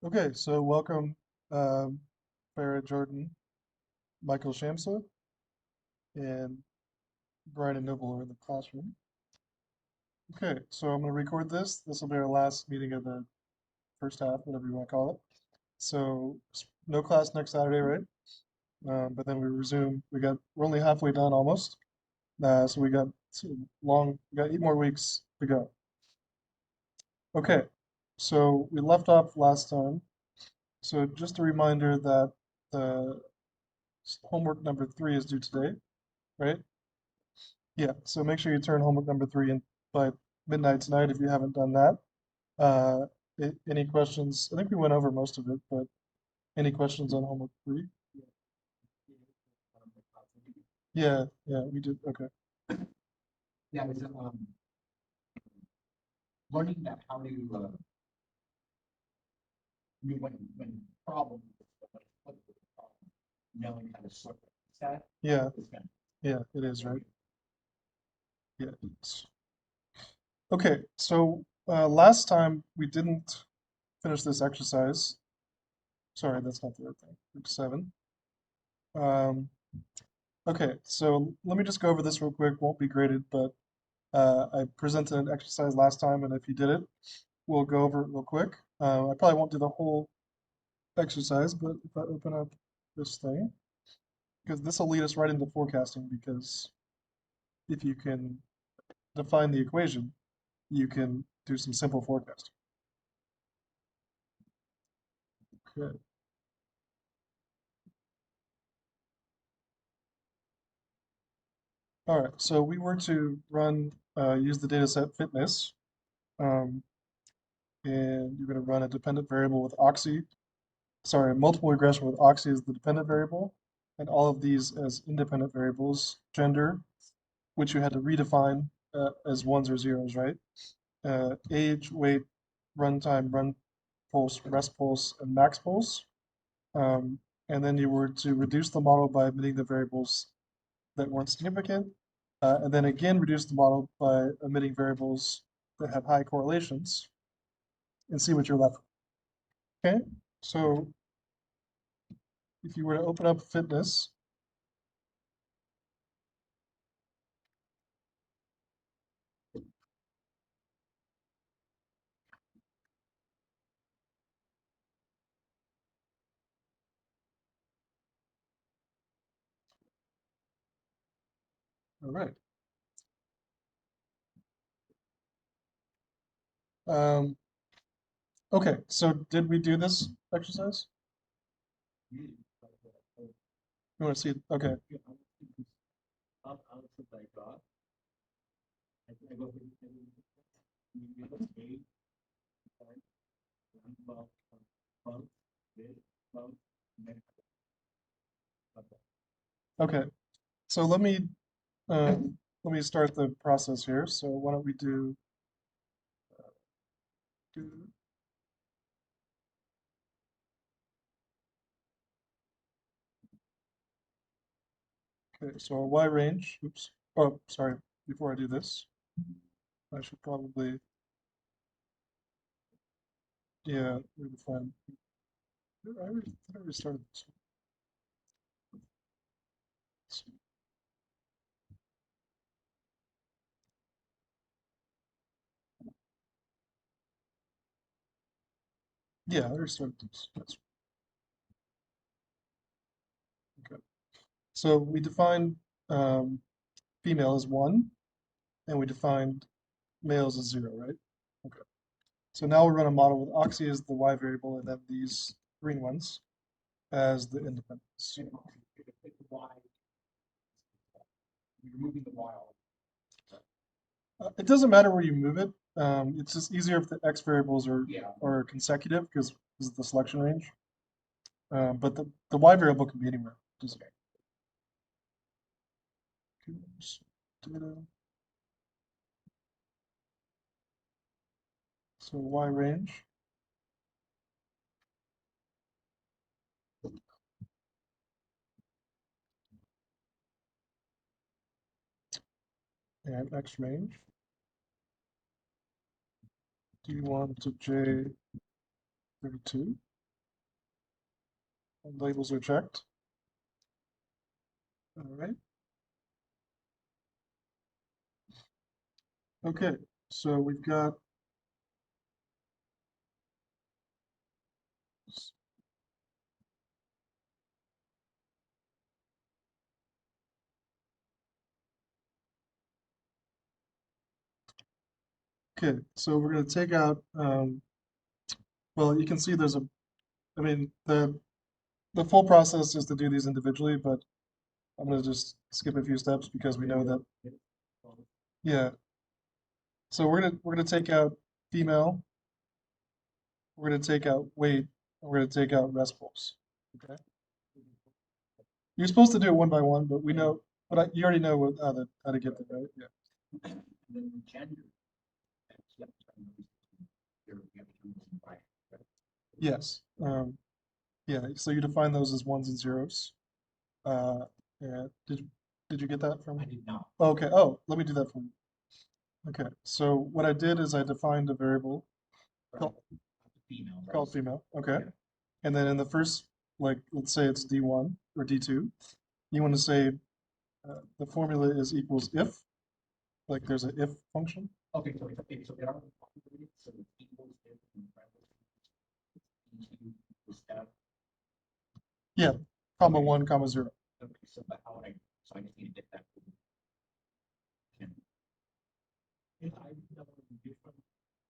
Okay, so welcome, Farah Jordan, Michael Shamsa, and Brian and Noble are in the classroom. Okay, so I'm going to record this. This will be our last meeting of the first half, whatever you want to call it. So no class next Saturday, right? But then we resume. We're only halfway done almost. So we got we got 8 more weeks to go. Okay, so we left off last time. So just a reminder that the homework number 3 is due today, right? Yeah, so make sure you turn homework number 3 in by midnight tonight if you haven't done that. Uh, any questions? I think we went over most of it, but any questions on homework 3? Yeah, yeah, we did. Okay. Yeah, it's learning that how to when problem knowing how to sort it. Yeah, Is kind yeah, it is, right? Yeah. Okay, so last time we didn't finish this exercise. Sorry, that's not the right thing. Group 7. Um, okay, so let me just go over this real quick. Won't be graded, but I presented an exercise last time, and if you did it, we'll go over it real quick. I probably won't do the whole exercise, but if I open up this thing, because this will lead us right into forecasting, because if you can define the equation, you can do some simple forecasting. Okay. All right, so we were to use the data set fitness, um, and you're going to run a dependent variable with oxy, sorry, multiple regression with oxy as the dependent variable, and all of these as independent variables, gender, which you had to redefine as ones or zeros, right? Age, weight, runtime, run pulse, rest pulse, and max pulse. Um, and then you were to reduce the model by omitting the variables that weren't significant, and then again reduce the model by omitting variables that have high correlations, and see what you're left with. Okay, so if you were to open up fitness, all right. Um, okay, so did we do this exercise? of You want to see it? Okay. answers I got. I go eight, twelve, Okay, so let me start the process here. So why don't we do okay, so our Y range, oops, oh, sorry, before I do this, I should probably, yeah, redefine. I already started this one. Yeah, I already started this. That's okay. So we defined um, female as 1, and we defined males as 0, right? Okay. So now we run a model with oxy as the Y variable, and then these green ones as the independents. removing the wild. It doesn't matter where you move it. It's just easier if the X variables Yeah. are consecutive because this is the selection range. But the Y variable can be anywhere. Doesn't data. So Y range. And X range. D1 to J32. Labels are checked. All right. Okay, so we've got okay, so we're going to take out well, you can see there's a I mean the full process is to do these individually, but I'm going to just skip a few steps because we know that yeah. So we're gonna take out female, we're gonna take out weight, and we're gonna take out restfuls. Okay. You're supposed to do it one by one, but we know, but you already know how to get there, right? Yeah. And then gender. That's what you're right. Yes. Yeah. So you define those as ones and zeros. Uh, yeah. Did you get that from I me? did not. Okay. Oh, let me do that for you. Okay. So what I did is I defined a variable called, Female. Right? called female. Okay. Yeah. And then in the first, like, let's say it's D1 or D2, you want to say the formula is equals if, like there's an if function. Okay, so there are so it's equals if and equals f. Yeah, comma Okay. 1, comma 0. Okay, so but how would so I just need to get that. And I did that one different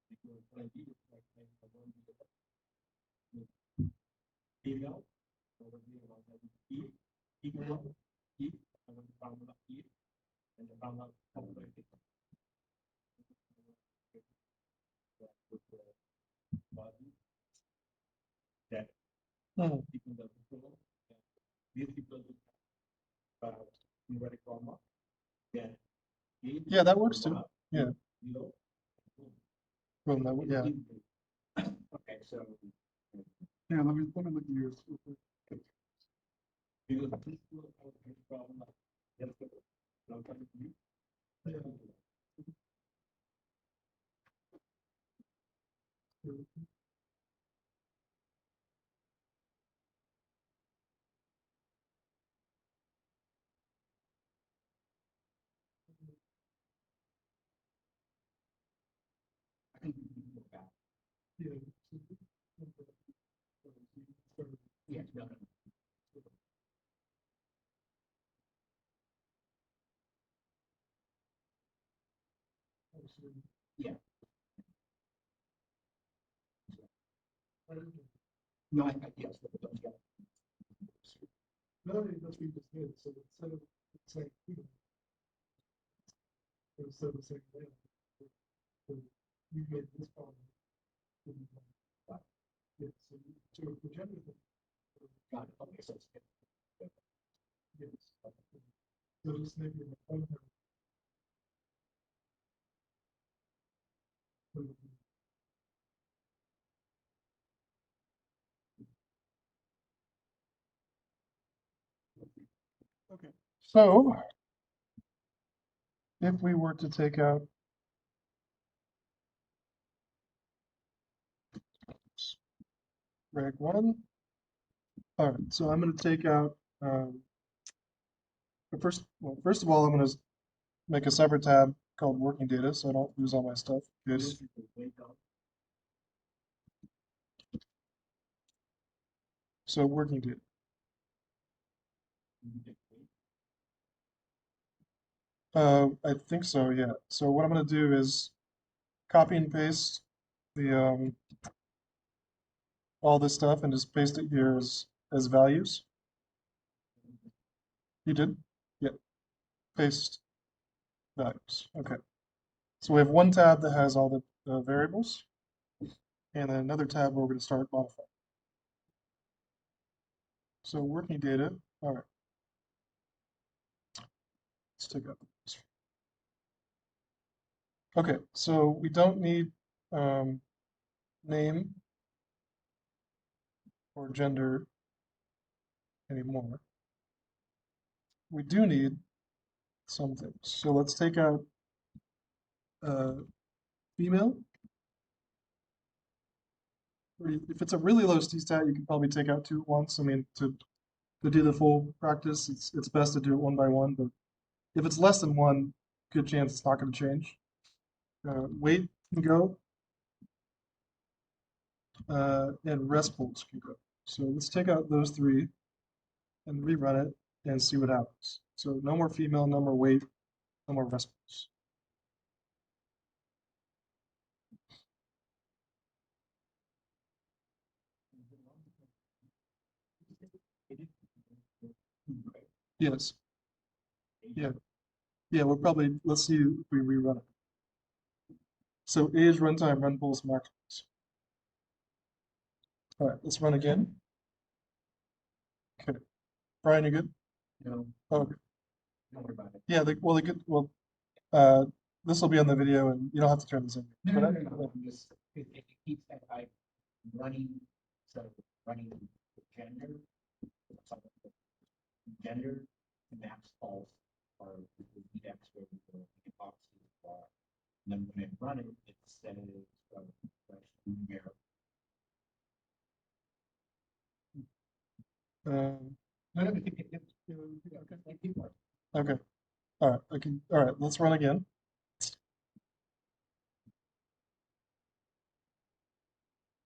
because what I did is like I want to get female over here was like if equal if I want the formula if and the formula with the body that Hmm. equal the control this equal to numeric comma then Yeah, that works too. Yeah. zero. Well, no, yeah. Okay, so Yeah, let me look at yours. because this will have a problem like yes, no time to you. I think we can go back. Yeah. Yeah, no, no. Yeah. No, I yes, but don't get. No, that's what you just did. So instead of saying instead of saying that, you made this problem. Yeah, so the gender thing. Got it. Okay, so it's yes. So just maybe in the phone number. Okay. So if we were to take out reg 1, all right, so I'm going to take out, first of all, I'm going to make a separate tab called working data so I don't lose all my stuff. Yes. So working data. I think so, yeah. So what I'm going to do is copy and paste the all this stuff and just paste it here as values. You did? Yeah. Paste values. Okay. So we have one tab that has all the variables, and then another tab where we're going to start modifying. So working data. All right. Let's take out this. Okay, so we don't need name or gender anymore. We do need some things. So let's take out female. if it's a really low t-stat, you can probably take out two at once. I mean, to do the full practice, it's best to do it one by one. But if it's less than one, good chance it's not going to change. Weight can go, and rest pulse can go. So let's take out those three and rerun it and see what happens. So no more female, no more weight, no more rest pulse. Yes. Yeah. Yeah, we'll probably, let's see if we rerun it. So age, runtime, run pulse, max pulse. All right, let's run again. Okay. Brian, you good? No, Oh, don't worry about it. yeah, uh, this will be on the video and you don't have to turn this in. No, no, no, no, I'm just, it keeps that I running, so running gender, gender, max pulse, or the index where the boxes are. And then when I run it, it says, numeric. No, no, Okay. All right. All right. Let's run again.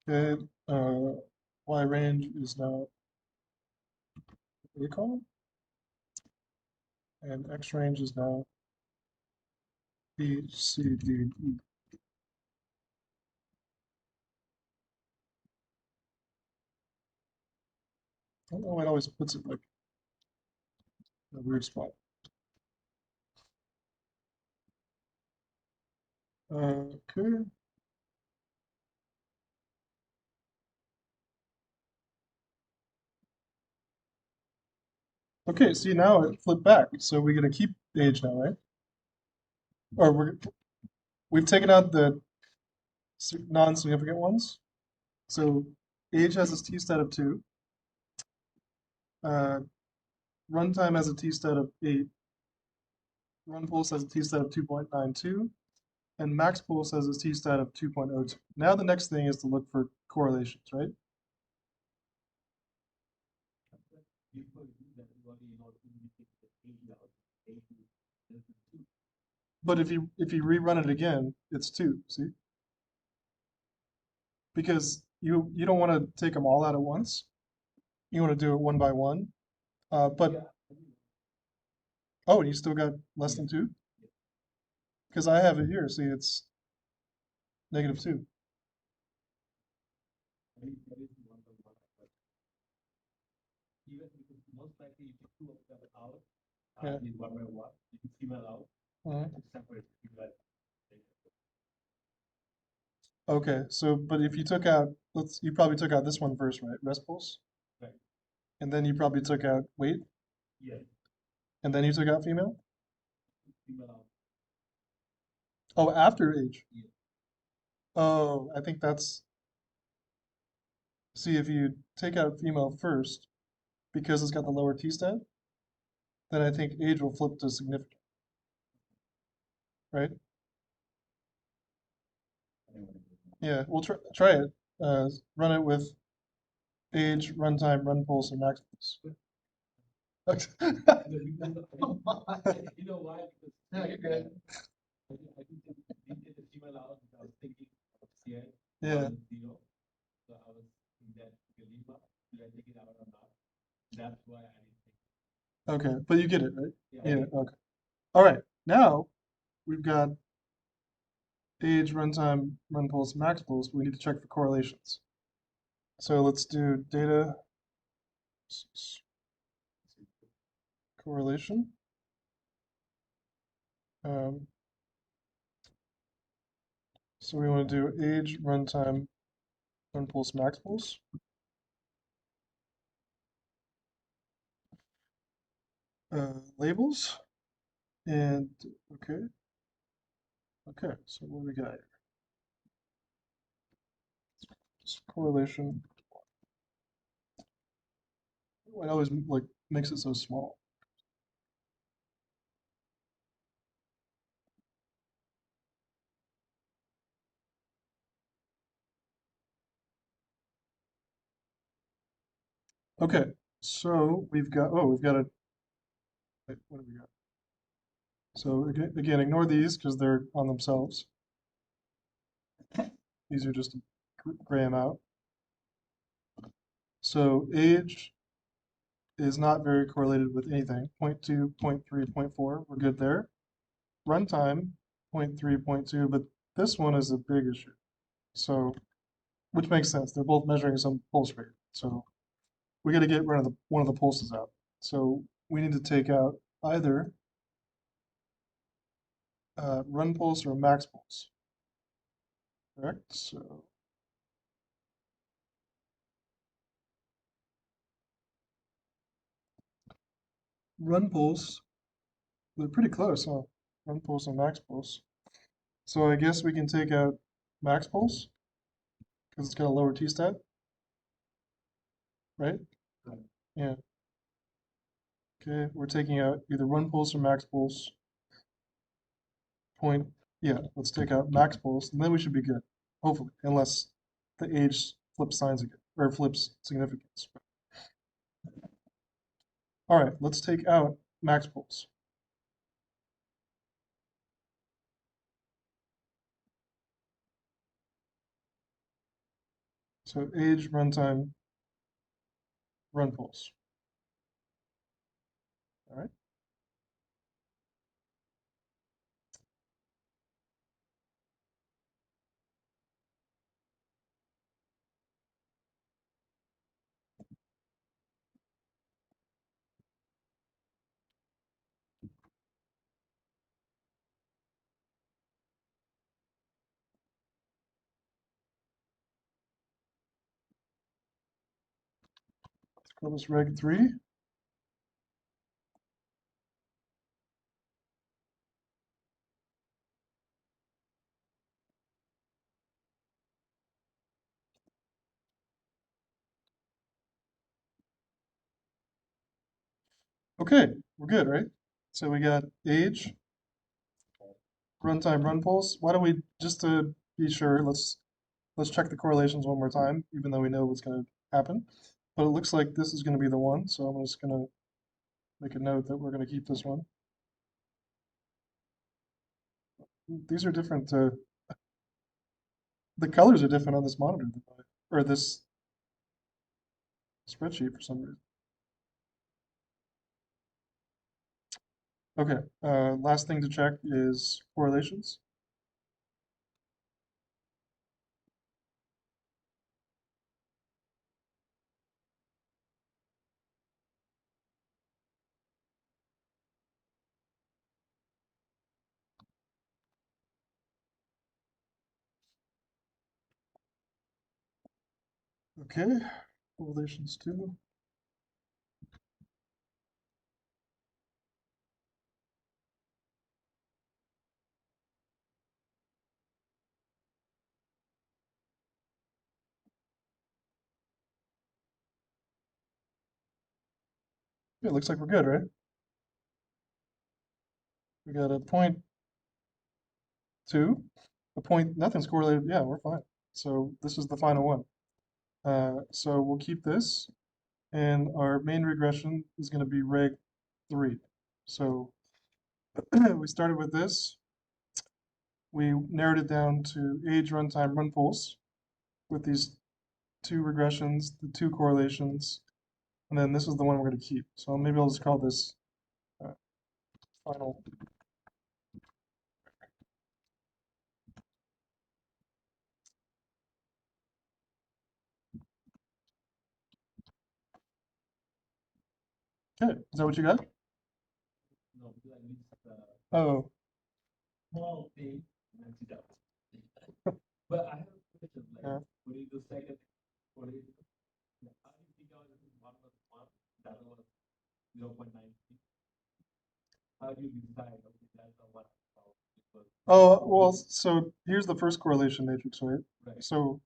Okay. Y range is now A column, and X range is now B, C, D, and E. I don't know why it always puts it like in a weird spot. Okay. Okay, see now it flipped back. So we're gonna keep age now, right? Or we've taken out the non-significant ones. So age has a t-stat of 2. Uh, runtime has a t-stat of 8. Run pulse has a t-stat of 2.92. And max pulse has a t-stat of 2.02. Now the next thing is to look for correlations, right? But if you rerun it again, it's 2, see? Because you don't want to take them all out at once. You want to do it one by one. But oh, and you still got less than 2? Because I have it here. See, it's -2. Even because most likely you take two of them out, Yeah. you one by one, you can female out, Mhm. and separate female. Okay, so but if you took out, you probably took out this one first, right? Rest pulse, Right. and then you probably took out weight, Yeah, and then you took out female. female out. Oh, after age. Yeah. Oh, I think that's. See, if you take out female first, because it's got the lower t-stat, then I think age will flip to significant, right? Yeah, we'll try it. Run it with age, runtime, run pulse, and max pulse. You know why? Because no, you're good. I did the female out because I was thinking of CI. Yeah. Zero. So I was thinking that Galima, should I take it out or not? That's why I didn't think. Okay, but you get it, right? Yeah. Yeah, okay. All right, now we've got age, runtime, run pulse, max pulse. We need to check for correlations. So let's do data correlation. So we want to do age, runtime, run pulse, max pulse. Labels, and okay. Okay, so what do we got here? Correlation. It always like makes it so small. Okay, so we've got a, wait, what do we got? So again, ignore these because they're on themselves. These are just to gray them out. So age is not very correlated with anything. 0.2, 0.3, 0.4, we're good there. Runtime, 0.3, 0.2, but this one is a big issue. So, which makes sense. They're both measuring some pulse rate. So we got to get rid of one of the pulses out. So we need to take out either run pulse or max pulse. Correct? So run pulse, they're pretty close, huh? Run pulse and max pulse. So I guess we can take out max pulse because it's got a lower T-stat, right? Right. Yeah. Okay, we're taking out either run pulse or max pulse. Point, yeah, let's take out max pulse, and then we should be good, hopefully, unless the age flips signs again, or flips significance. All right, let's take out max pulse. So age, runtime, run pulse. All right. Let's call this reg 3. Okay, we're good, right? So we got age, runtime, run pulse. Why don't we, just to be sure, let's check the correlations one more time, even though we know what's going to happen. But it looks like this is going to be the one, so I'm just going to make a note that we're going to keep this one. These are different. The colors are different on this monitor or this spreadsheet for some reason. Okay, last thing to check is correlations. Okay, correlations too. Yeah, it looks like we're good, right? We got a 0.2, a point, nothing's correlated. Yeah, we're fine. So this is the final one. So we'll keep this, and our main regression is going to be reg 3. So we started with this. We narrowed it down to age, runtime, run pulse with these two regressions, the two correlations, and then this is the one we're going to keep. So maybe I'll just call this final. Okay, is that what you got? No, because I missed the Oh, small thing and then sit down. But I have a question, like, yeah. when you do second, what do you, how do you figure out if one was one, the other was 0.9? How do you decide, okay, that's the one? Because, Oh, well, so here's the first correlation matrix, right? right, So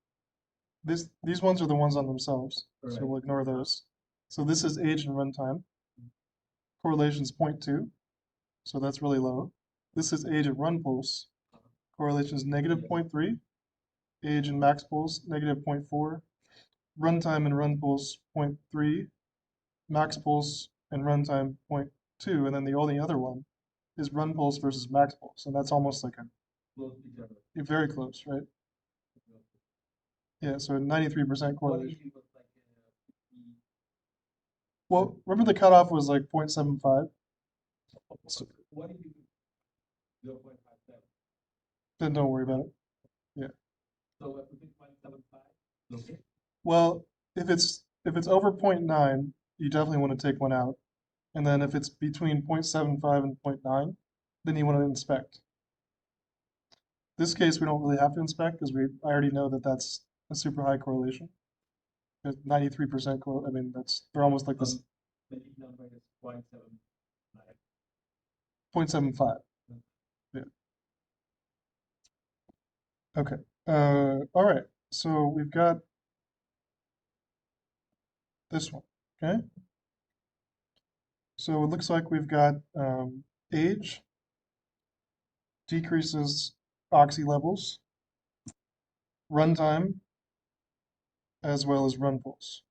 these ones are the ones on themselves, so right. we'll ignore those. So this is age and runtime. Correlation's 0.2, so that's really low. This is age and run pulse. Correlation's negative Yes. 0.3. Age and max pulse, negative 0.4. Runtime and run pulse, 0.3. max pulse and runtime 0.2, and then the only other one is run pulse versus max pulse, and that's almost like close to each other. very close, right? Yeah, so 93% What if correlation. it was like 50? Well, remember the cutoff was like 0.75, so What if you 0.57? then don't worry about it. Yeah. So if we pick 0.75, okay. Well, if it's over 0.9, you definitely want to take one out. And then if it's between 0.75 and 0.9, then you want to inspect. This case, we don't really have to inspect because I already know that that's a super high correlation. 93% I mean, they're almost like this The lead number is 0.79. 0.75. Yeah. Okay. All right. So we've got this one. Okay. So it looks like we've got age decreases oxy levels, runtime, as well as run pulse.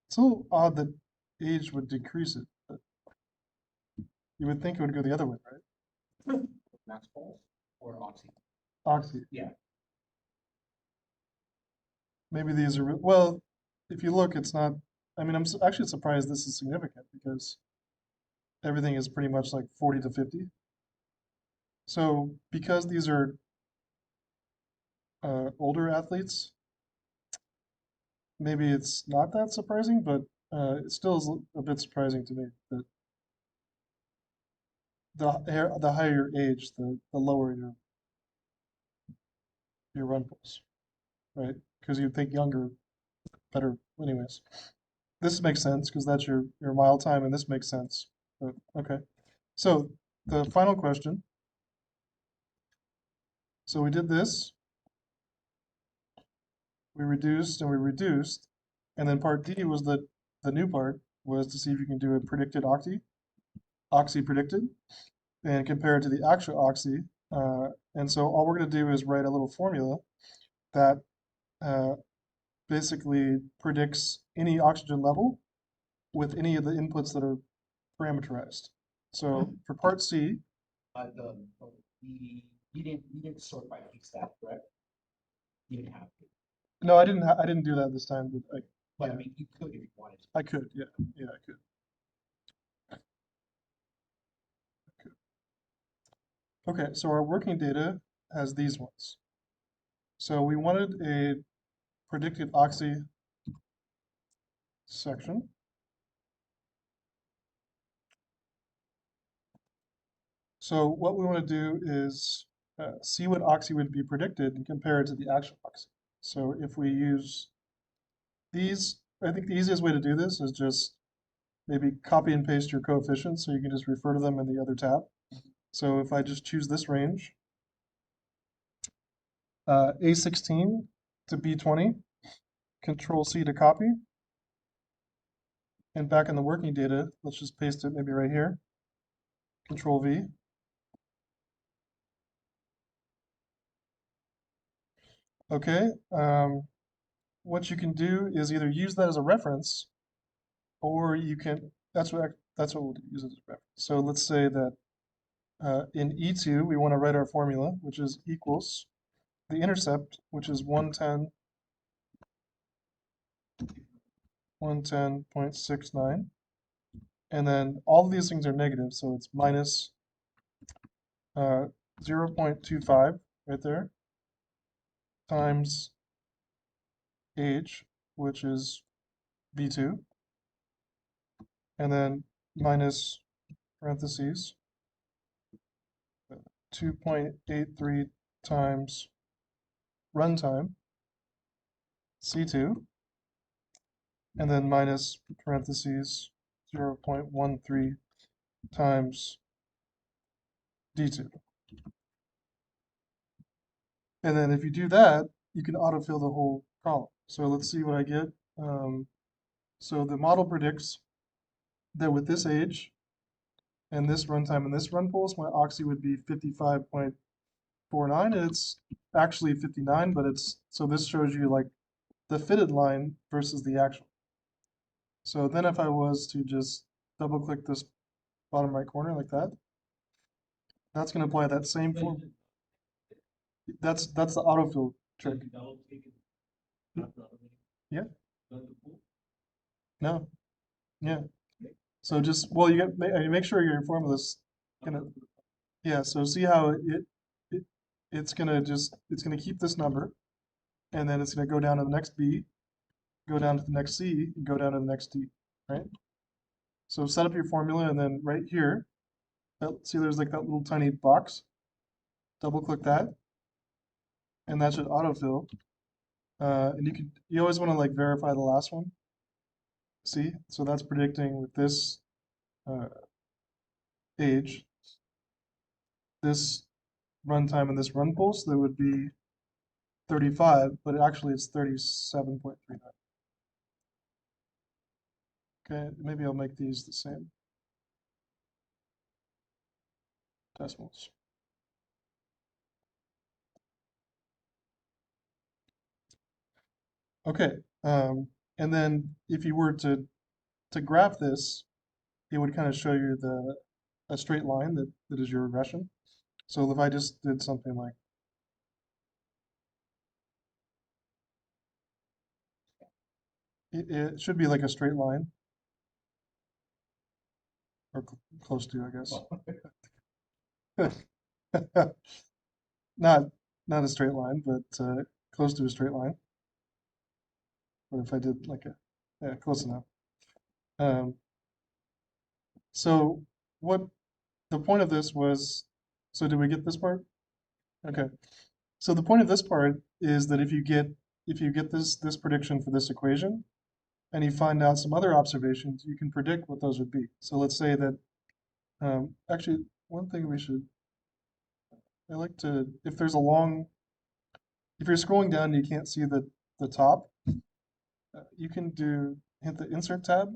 It's a little odd that age would decrease it, but you would think it would go the other way, right? Max pulse or oxy? Oxy. Yeah. Maybe these are, well, if you look, it's not, I mean, actually surprised this is significant because everything is pretty much like 40 to 50. So because these are older athletes, maybe it's not that surprising, but it still is a bit surprising to me that the higher your age, the lower your run pulse, right? Because you'd think younger, better. Anyways, this makes sense because that's your mile time, and this makes sense. But okay, so the final question. So we did this, we reduced and we reduced, and then part D was the new part was to see if you can do a predicted oxy predicted, and compare it to the actual oxy. And so all we're going to do is write a little formula that uh, basically predicts any oxygen level with any of the inputs that are parameterized. So for part C, You didn't sort by peak stat, correct? You didn't have to. no, I didn't do that this time, but But yeah. I mean, you could if you wanted to. I could, yeah, I could. Okay, so our working data has these ones. So we wanted a predicted oxy section. So what we want to do is see what oxy would be predicted and compare it to the actual oxy. So if we use these, I think the easiest way to do this is just maybe copy and paste your coefficients so you can just refer to them in the other tab. So if I just choose this range, A16 to B20, Control C to copy, and back in the working data, let's just paste it maybe right here, Control V. Okay, what you can do is either use that as a reference, or you can, that's what we'll use as a reference. So let's say that in E2, we want to write our formula, which is equals the intercept, which is 110.69. And then all of these things are negative, so it's minus 0.25 right there, times age, which is B2, and then minus parentheses 2.83 times runtime, C2, and then minus parentheses 0.13 times D2. And then if you do that, you can autofill the whole column. So let's see what I get. So the model predicts that with this age and this runtime and this run pulse, my oxy would be 55.49, and it's actually 59, but so this shows you like the fitted line versus the actual. So then if I was to just double click this bottom right corner like that, that's going to apply that same form. That's the autofill trick. Yeah. No. Yeah. So just, well, you get, make sure your formula's gonna, yeah, so see how it it's gonna just, it's gonna keep this number, and then it's gonna go down to the next B, go down to the next C, and go down to the next D, right? So set up your formula, and then right here, see there's like that little tiny box, double click that, and that should autofill. And you always want to like verify the last one. See, so that's predicting with this uh, age, this runtime and this run pulse, that would be 35, but actually it's 37.39. Okay, maybe I'll make these the same decimals. Okay, and then if you were to graph this, it would kind of show you a straight line that is your regression. So if I just did something like it should be like a straight line, or close to, I guess. Not not a straight line, but close to a straight line. But if I did like yeah, close enough. Um, so what the point of this was, so did we get this part? Okay. So the point of this part is that if you get this prediction for this equation, and you find out some other observations, you can predict what those would be. So let's say that actually one thing I like to, if there's a long, if you're scrolling down and you can't see the top, you can hit the insert tab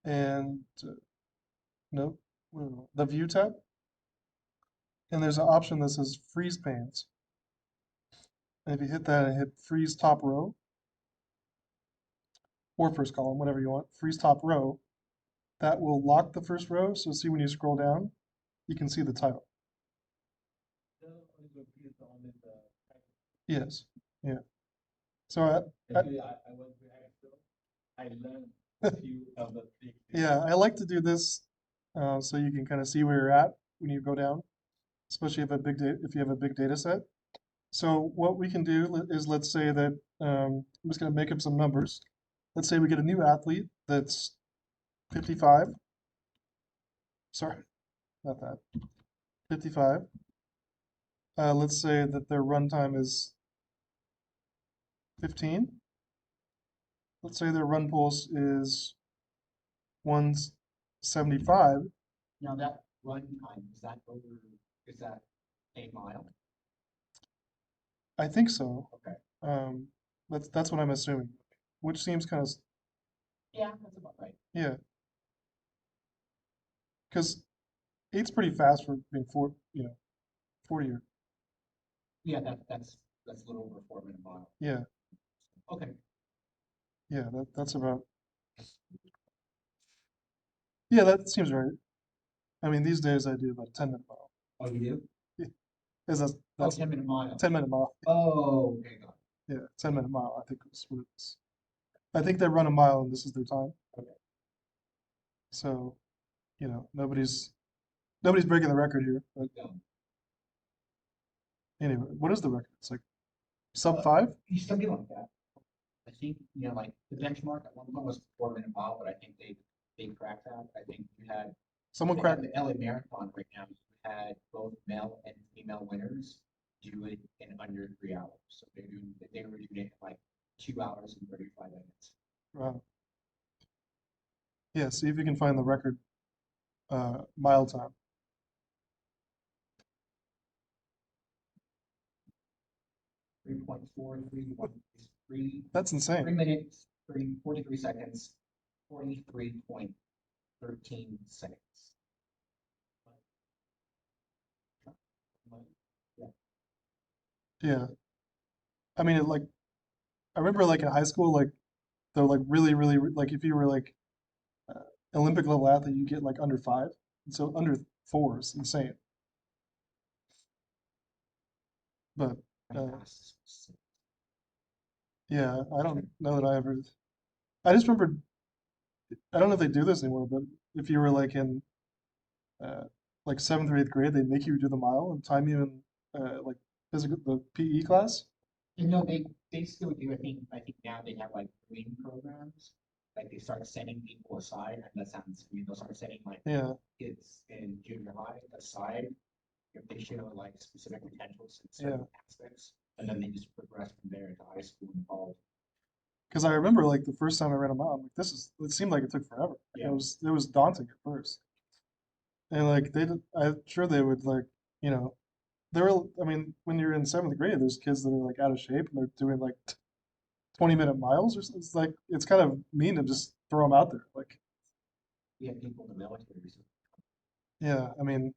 and no, the view tab, and there's an option that says freeze panes. And if you hit that and hit freeze top row or first column, whatever you want, freeze top row, that will lock the first row. So see when you scroll down, you can see the title. Yes. Yeah. So I learned a few of the things. yeah, I like to do this so you can kind of see where you're at when you go down, especially if you have a big data set. So what we can do is, let's say that I'm just going to make up some numbers. Let's say we get a new athlete that's 55. Sorry, not that. 55. Let's say that their runtime is 15. Let's say their run pulse is 175. Now that run time, is that a mile? I think so. Okay. That's what I'm assuming, which seems kind of, Yeah, that's about right. yeah, because eight's pretty fast for being 40 or, Yeah, that's a little over 4 minute mile. yeah, Okay. yeah, that's about, yeah, that seems right. I mean, these days I do about a 10-minute mile. Oh, you do? Yeah, is that's 10 minute mile. 10-minute mile. Oh, okay, got it. Yeah, 10-minute mile, I think is what it is. I think they run a mile and this is their time. Okay. So, nobody's breaking the record here. But No. anyway, what is the record? It's like sub 5? Something like that. I think, like the benchmark at one point was 4 minute mile, but I think they cracked that. I think you had Someone they have cracked. the LA Marathon right now. You had both male and female winners do it in under 3 hours. So they were doing it in like 2 hours and 35 minutes. Wow. Yeah, see if you can find the record mile time. Three point four three one three That's insane. 3 minutes, 43 seconds, 43.13 seconds. Yeah. I mean, I remember like in high school, like they're like like if you were like uh, Olympic level athlete, you get like under five. And so under four is insane. But My uh, fastest was yeah, I don't know that I ever. I just remember. I don't know if they do this anymore, but if you were uh, like seventh or eighth grade, they'd make you do the mile and time you in like physical the PE class. You know, they still do. I think now they have like green programs. Like they start setting people aside, and that sounds weird. They'll start setting like Yeah, kids in junior high aside if they show like specific potentials in yeah. certain aspects, and then they just progress from there into high school and college. Because I remember like the first time I ran a mile, I'm like, this is. It seemed like it took forever. Yeah. It was daunting at first, and like I'm sure they would like you know there were. I mean, when you're in seventh grade, there's kids that are like out of shape and they're doing like 20-minute miles or something. It's like it's kind of mean to just throw them out there. Like, We have people in the military. So yeah, I mean,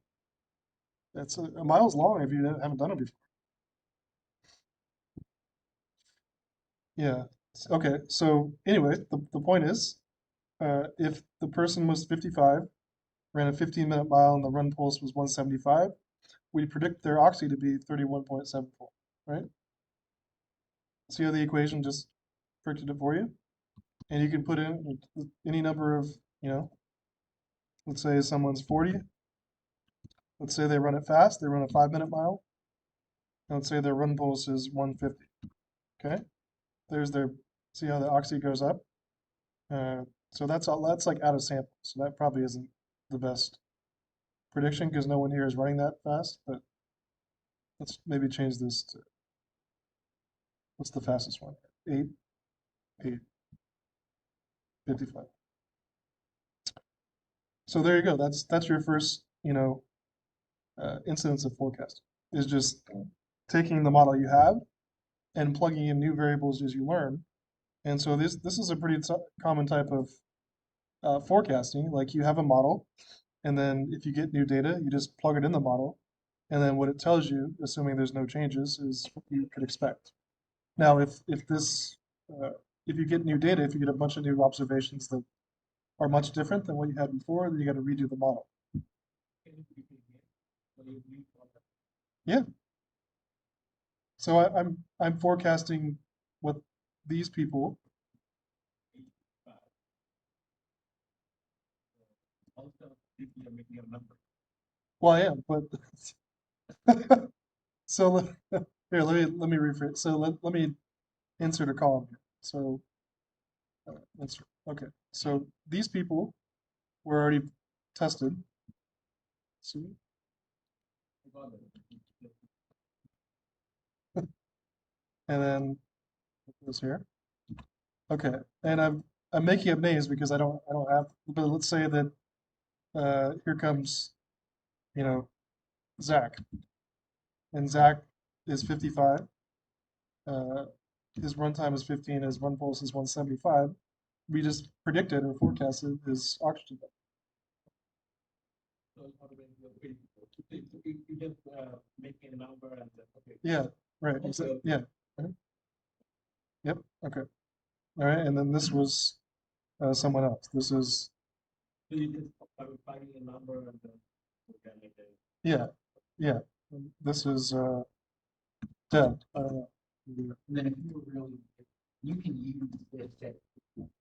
it's a mile's long if you haven't done it before. Yeah. Okay. So anyway, the point is, if the person was 55, ran a 15-minute mile, and the run pulse was 175, we predict their oxy to be 31.74, right? See how the equation just predicted it for you? And you can put in any number of, you know, let's say someone's 40. Let's say they run it fast. They run a 5-minute mile. And let's say their run pulse is 150. Okay. There's their, see how the oxy goes up? So that's all, that's like out of sample. So that probably isn't the best prediction because no one here is running that fast. But let's maybe change this to, what's the fastest one? 8, 8, 55. So there you go. That's your first, incidence of forecasting is just taking the model you have and plugging in new variables as you learn. And so this is a pretty common type of forecasting. Like you have a model, and then if you get new data, you just plug it in the model, and then what it tells you, assuming there's no changes, is what you could expect. Now, uh, if you get new data, if you get a bunch of new observations that are much different than what you had before, then you got to redo the model. Yeah. So I'm forecasting what these people. Well, I am, but so here let me rephrase. So let me insert a column here. So let's okay. So these people were already tested. See, and then this here. Okay, and I'm making up names because I don't have. But let's say that here comes you know Zach, and Zach is 55. Uh, his runtime is 15. His run pulse is 175. We just predicted or forecasted his oxygen level. you just making a number and okay. Yeah, right. Okay. Yeah. Mhm. Yep. Okay. All right. And then this was someone else. This is So you just finding a number and then organic it. yeah, yeah. This is Deb. And then if you really, you can use this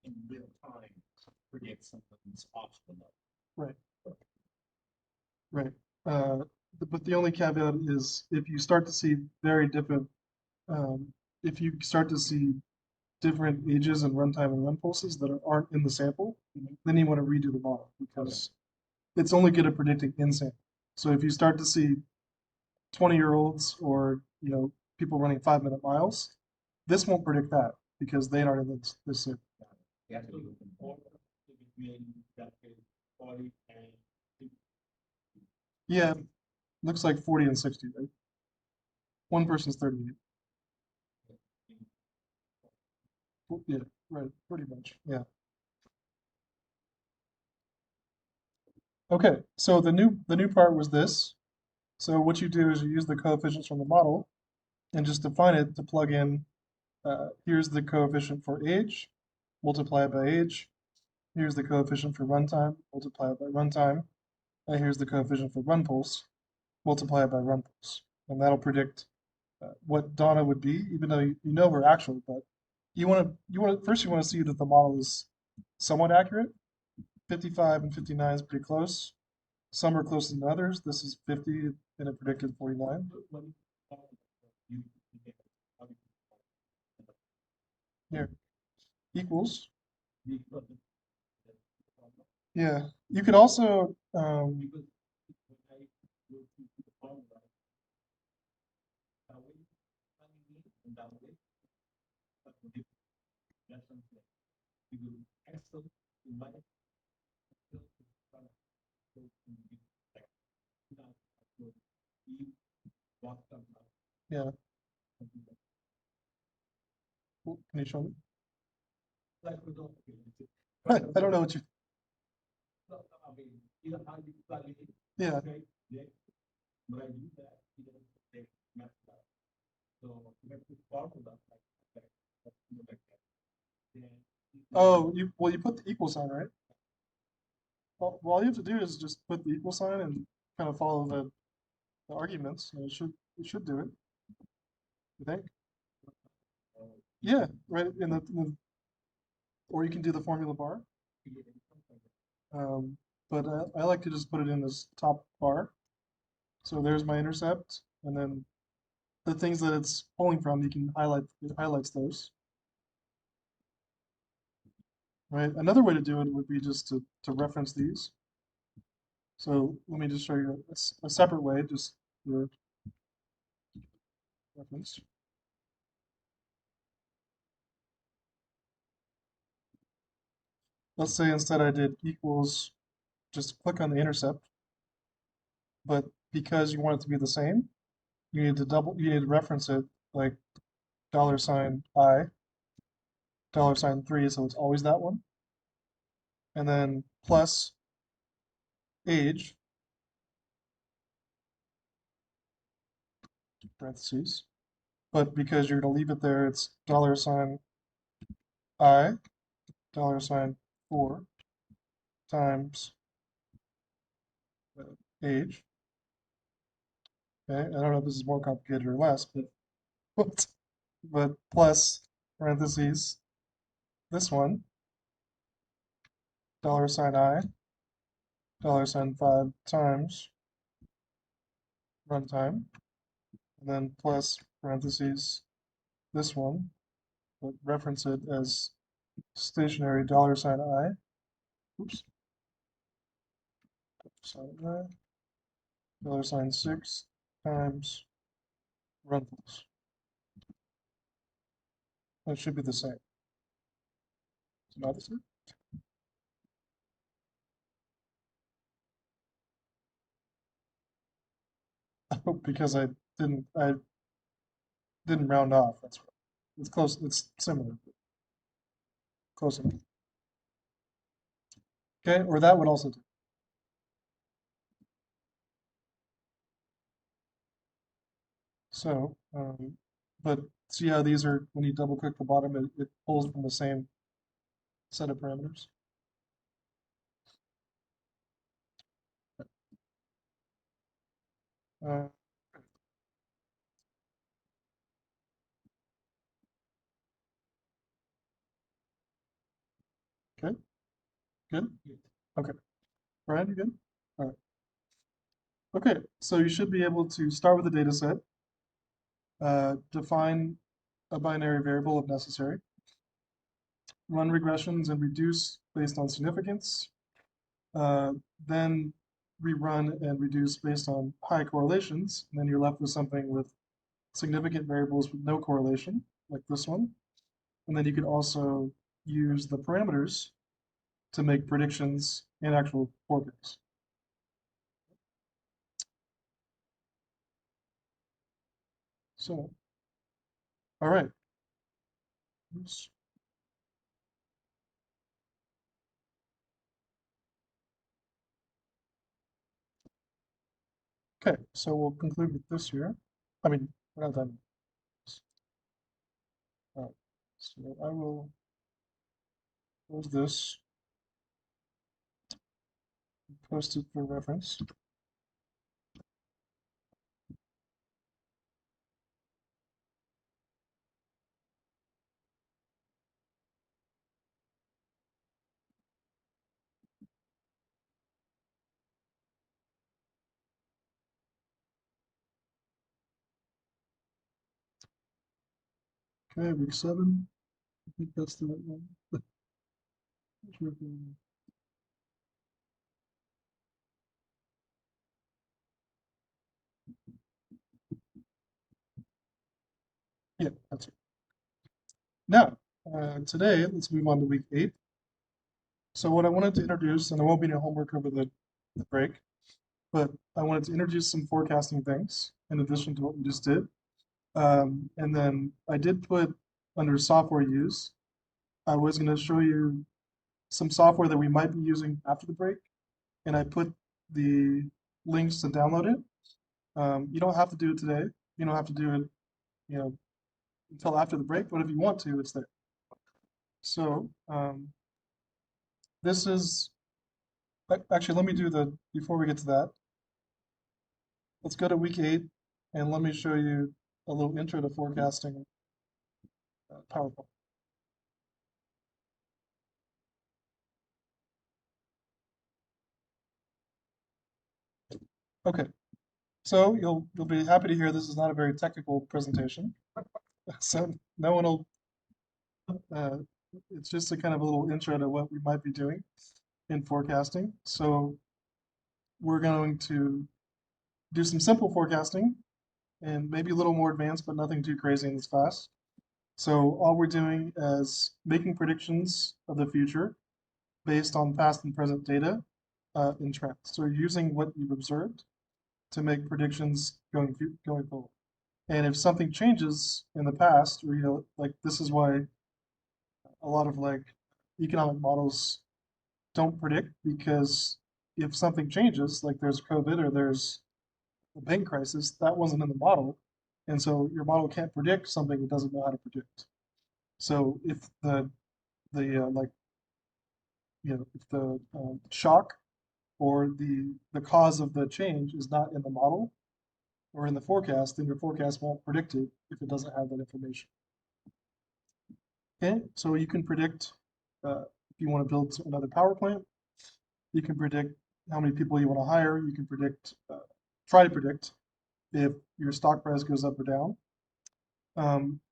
in real time to predict something's optional. Right. Right. Uh, but the only caveat is if you start to see very different, um, if you start to see different ages and runtime and run pulses that aren't in the sample, then you want to redo the model because it's only good at predicting in sample. So if you start to see 20-year-olds or people running 5-minute miles, this won't predict that because they aren't in this sample. You have to do between that is 40 and 60. Yeah, looks like 40 and 60, right? One person's 38. Yeah, right, pretty much. Yeah. Okay, so the new part was this. So what you do is you use the coefficients from the model and just define it to plug in Here's the coefficient for age, multiply it by age. Here's the coefficient for runtime, multiply it by runtime. And here's the coefficient for run pulse, multiply it by run pulse. And that'll predict what Donna would be, even though you know her actual, but first you want to see that the model is somewhat accurate. 55 and 59 is pretty close. Some are closer than others. This is 50 and it predicted 49. Here, equals. Yeah, you could also, yeah, can you show me? I don't know what you, yeah, oh, you put the equal sign, right? Well, all you have to do is just put the equal sign and kind of follow the arguments, and it should do it, I think. Yeah, right or you can do the formula bar. Um, but I like to just put it in this top bar. So there's my intercept, and then the things that it's pulling from, you can highlight, it highlights those. Right? Another way to do it would be just to reference these. So let me just show you a separate way, just for reference. Let's say instead I did equals, just click on the intercept, but because you want it to be the same, you need to reference it like $I, $3, so it's always that one. And then plus age, parentheses. But because you're going to leave it there, it's $I, $4 times age. Okay, I don't know if this is more complicated or less, but plus parentheses this one, $I, $5 times runtime, and then plus parentheses this one, but reference it as stationary $I. Oops. $6 times rentals. That should be the same. It's not the same. Because I didn't round off. That's right. It's close. It's similar. Close enough. Okay, or that would also do. So, but see how these are, when you double click the bottom, it pulls from the same set of parameters. Uh, okay, good. Okay, Brian, you good? All right. Okay, so you should be able to start with a data set, define a binary variable if necessary, run regressions and reduce based on significance, uh, then rerun and reduce based on high correlations, and then you're left with something with significant variables with no correlation, like this one. And then you can also use the parameters to make predictions in actual forecasts. So, all right. Oops. Okay, so we'll conclude with this here. I mean, we're not done. So I will close this, post it for reference. Okay, week 7. I think that's the right one. Yeah, that's it. Now, today, let's move on to week 8. So what I wanted to introduce, and there won't be any homework over the break, but I wanted to introduce some forecasting things in addition to what we just did. And then I did put under software use, I was going to show you some software that we might be using after the break, and I put the links to download it. You don't have to do it today. You don't have to do it, you know, until after the break, but if you want to, it's there. So this is actually, let me do the, before we get to that, let's go to week 8 and let me show you a little intro to forecasting PowerPoint. Okay, so you'll be happy to hear this is not a very technical presentation. So no one will, uh, it's just a kind of a little intro to what we might be doing in forecasting. So we're going to do some simple forecasting and maybe a little more advanced, but nothing too crazy in this class. So all we're doing is making predictions of the future based on past and present data in trends. So you're using what you've observed to make predictions going forward. And if something changes in the past, or like this is why a lot of like economic models don't predict, because if something changes, like there's COVID or there's a bank crisis, that wasn't in the model, and so your model can't predict something it doesn't know how to predict. So if the like if the shock or the cause of the change is not in the model or in the forecast, then your forecast won't predict it if it doesn't have that information. Okay, so you can predict if you want to build another power plant. You can predict how many people you want to hire. You can predict, try to predict if your stock price goes up or down.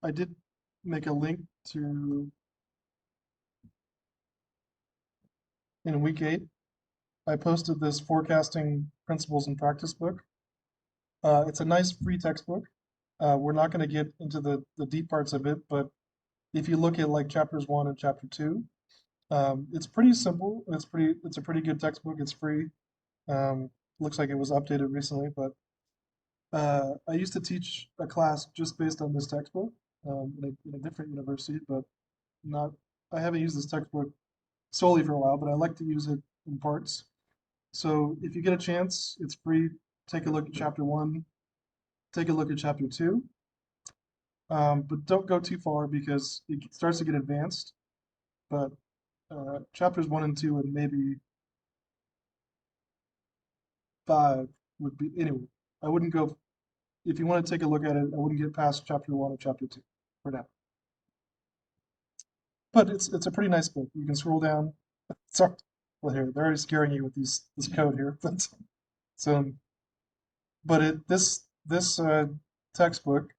I did make a link to in week 8. I posted this forecasting principles and practice book. It's a nice free textbook. We're not going to get into the deep parts of it, but if you look at like chapters 1 and chapter 2, it's pretty simple. It's a pretty good textbook. It's free. Looks like it was updated recently, but I used to teach a class just based on this textbook in a different university, but not. I haven't used this textbook solely for a while, but I like to use it in parts. So if you get a chance, it's free. Take a look at chapter 1. Take a look at chapter 2. But don't go too far because it starts to get advanced. But chapters 1 and 2 and maybe 5 would be anyway. I wouldn't go if you want to take a look at it. I wouldn't get past chapter 1 or chapter 2 for now. But it's a pretty nice book. You can scroll down. Sorry, well here they're already scaring you with this code here. But so but this textbook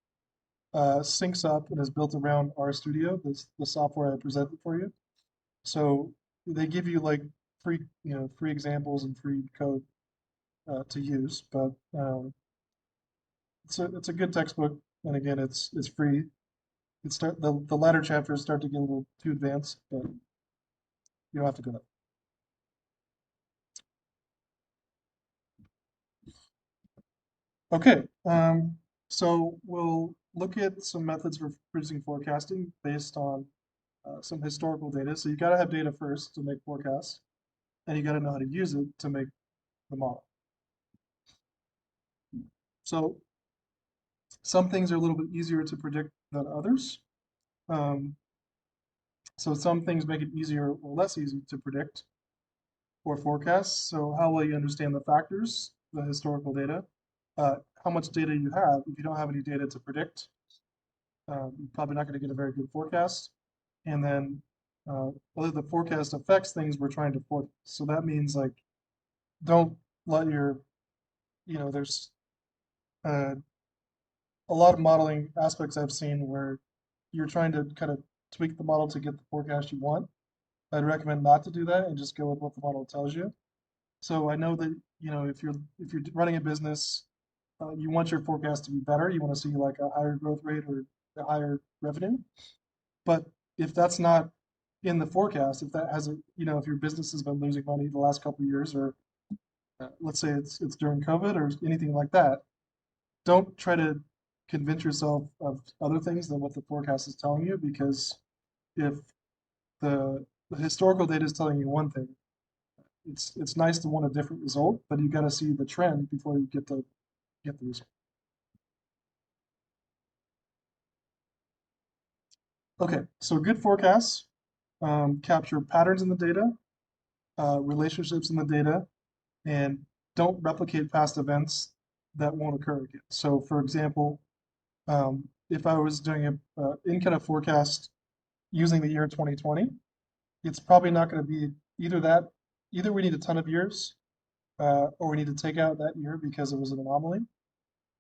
syncs up and is built around RStudio, the software I presented for you. So they give you like free examples and free code to use, but it's a good textbook, and again, it's free. The latter chapters start to get a little too advanced, but you don't have to go there. Okay, so we'll look at some methods for producing forecasting based on some historical data. So you got to have data first to make forecasts, and you got to know how to use it to make the model. So some things are a little bit easier to predict than others. Um, So some things make it easier or less easy to predict or forecast. So how well you understand the factors, the historical data, how much data you have. If you don't have any data to predict, you're probably not going to get a very good forecast. And then whether the forecast affects things we're trying to forecast. So that means like don't let your, there's uh, a lot of modeling aspects I've seen where you're trying to kind of tweak the model to get the forecast you want. I'd recommend not to do that and just go with what the model tells you. So I know that, if you're running a business, you want your forecast to be better. You want to see like a higher growth rate or a higher revenue. But if that's not in the forecast, if that hasn't, if your business has been losing money the last couple of years, or let's say it's during COVID or anything like that, don't try to convince yourself of other things than what the forecast is telling you, because if the historical data is telling you one thing, it's nice to want a different result, but you got to see the trend before you get the result. Okay, so good forecasts capture patterns in the data, relationships in the data, and don't replicate past events that won't occur again. So, for example, if I was doing a in kind of forecast using the year 2020, it's probably not going to be either that, either we need a ton of years, or we need to take out that year because it was an anomaly.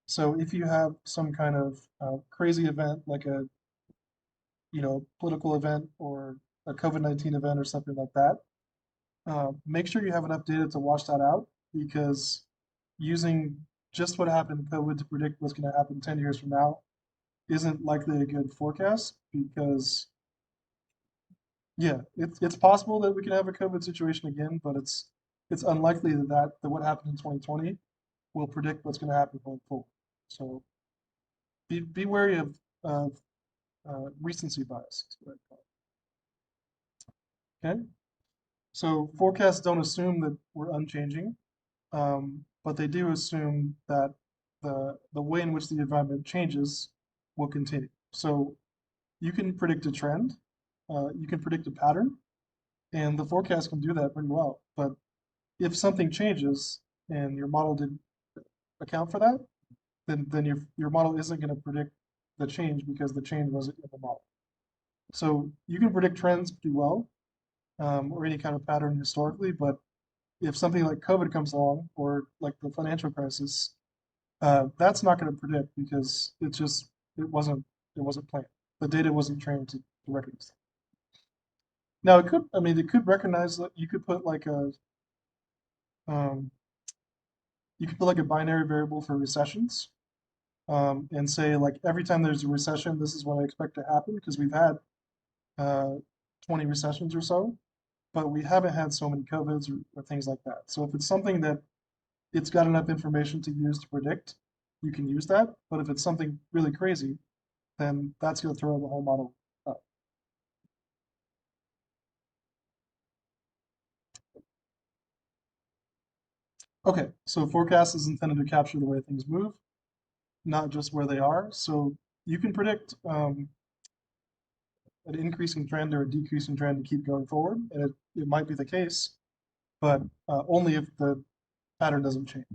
So if you have some kind of crazy event like a political event or a COVID-19 event or something like that, make sure you have enough data to wash that out, because using just what happened in COVID to predict what's going to happen 10 years from now isn't likely a good forecast, because yeah, it's possible that we can have a COVID situation again, but it's unlikely that what happened in 2020 will predict what's going to happen going forward. So be wary of recency bias, is what I call it. Okay, so forecasts don't assume that we're unchanging, but they do assume that the way in which the environment changes will continue. So you can predict a trend, you can predict a pattern, and the forecast can do that pretty well. But if something changes and your model didn't account for that, then your model isn't going to predict the change because the change wasn't in the model. So you can predict trends pretty well, or any kind of pattern historically, but if something like COVID comes along or like the financial crisis, that's not going to predict, because it wasn't it wasn't planned. The data wasn't trained to recognize that. Now it could, I mean, it could recognize that you could put like a um, you could put like a binary variable for recessions, and say like every time there's a recession, this is what I expect to happen, because we've had uh, 20 recessions or so, but we haven't had so many COVIDs or things like that. So if it's something that it's got enough information to use to predict, you can use that. But if it's something really crazy, then that's going to throw the whole model up. Okay, so forecast is intended to capture the way things move, not just where they are. So you can predict an increasing trend or a decreasing trend to keep going forward, and it might be the case, but only if the pattern doesn't change.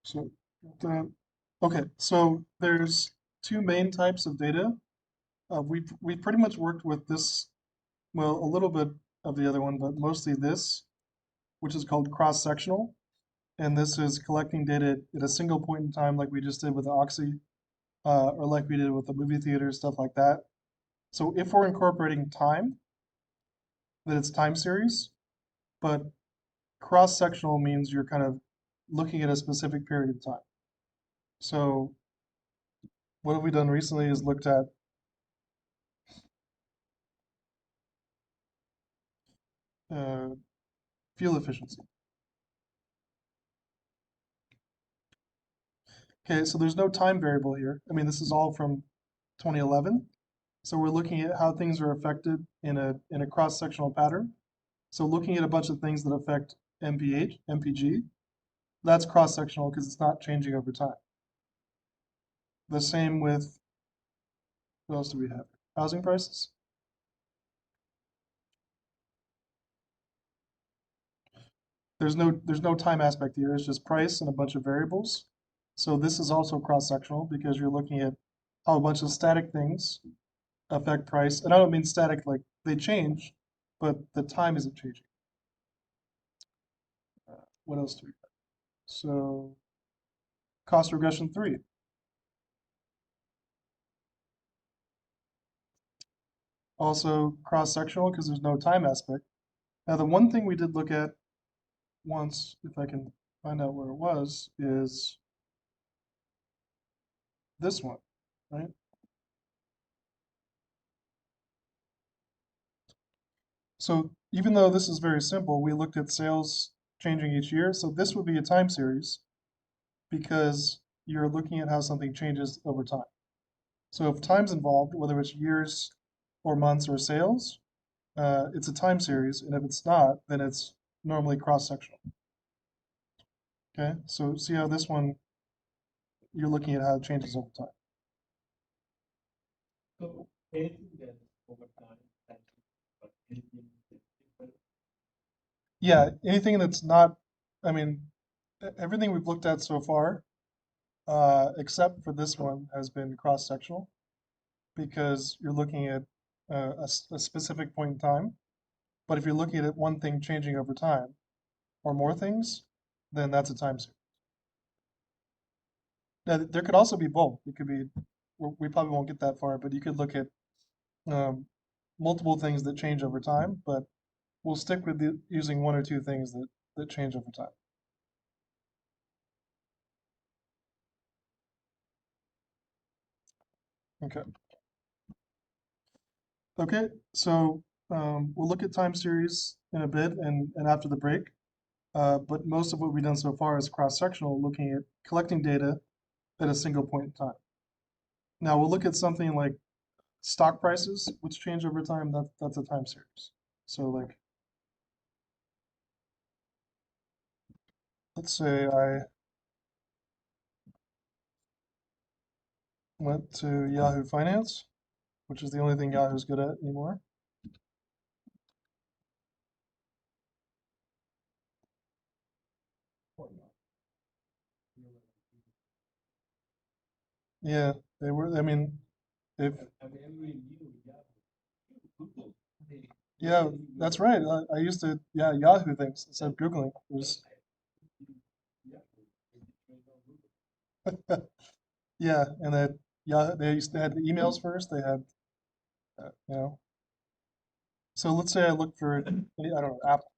So, okay, so there's two main types of data. We've pretty much worked with this, well, a little bit of the other one, but mostly this, which is called cross-sectional. And this is collecting data at a single point in time, like we just did with the Oxy, or like we did with the movie theater, stuff like that. So if we're incorporating time, then it's time series, but cross-sectional means you're kind of looking at a specific period of time. So what have we done recently is looked at uh, fuel efficiency. Okay, so there's no time variable here. I mean, this is all from 2011. So we're looking at how things are affected in a cross-sectional pattern. So looking at a bunch of things that affect MPG, that's cross-sectional because it's not changing over time. The same with, what else do we have? Housing prices. There's no time aspect here. It's just price and a bunch of variables. So this is also cross-sectional because you're looking at how a bunch of static things affect price. And I don't mean static like they change, but the time isn't changing. What else do we have? So cost regression 3. Also cross-sectional because there's no time aspect. Now the one thing we did look at once, if I can find out where it was, is this one, right? So even though this is very simple, we looked at sales changing each year. So this would be a time series because you're looking at how something changes over time. So if time's involved, whether it's years or months or sales, it's a time series. And if it's not, then it's normally cross-sectional. Okay, so see how this one, you're looking at how it changes over time. So anything that over time, that, but anything that's different. Yeah, anything that's not, I mean, everything we've looked at so far, except for this one, has been cross-sectional because you're looking at a specific point in time. But if you're looking at one thing changing over time or more things, then that's a time series. Now, there could also be both. It could be, we probably won't get that far, but you could look at um, multiple things that change over time, but we'll stick with using one or two things that change over time. Okay. Okay, so we'll look at time series in a bit and after the break. But most of what we've done so far is cross-sectional, looking at collecting data at a single point in time. Now we'll look at something like stock prices, which change over time. That's a time series. So like, let's say I went to Yahoo Finance, which is the only thing Yahoo's good at anymore. Yeah, they were. I mean, if I mean, everybody knew, yeah, Google. yeah, that's right. I used to Yahoo things instead of Googling. It was yeah, and then yeah, they had the emails first. They had you know. So let's say I look for any, I don't know, Apple.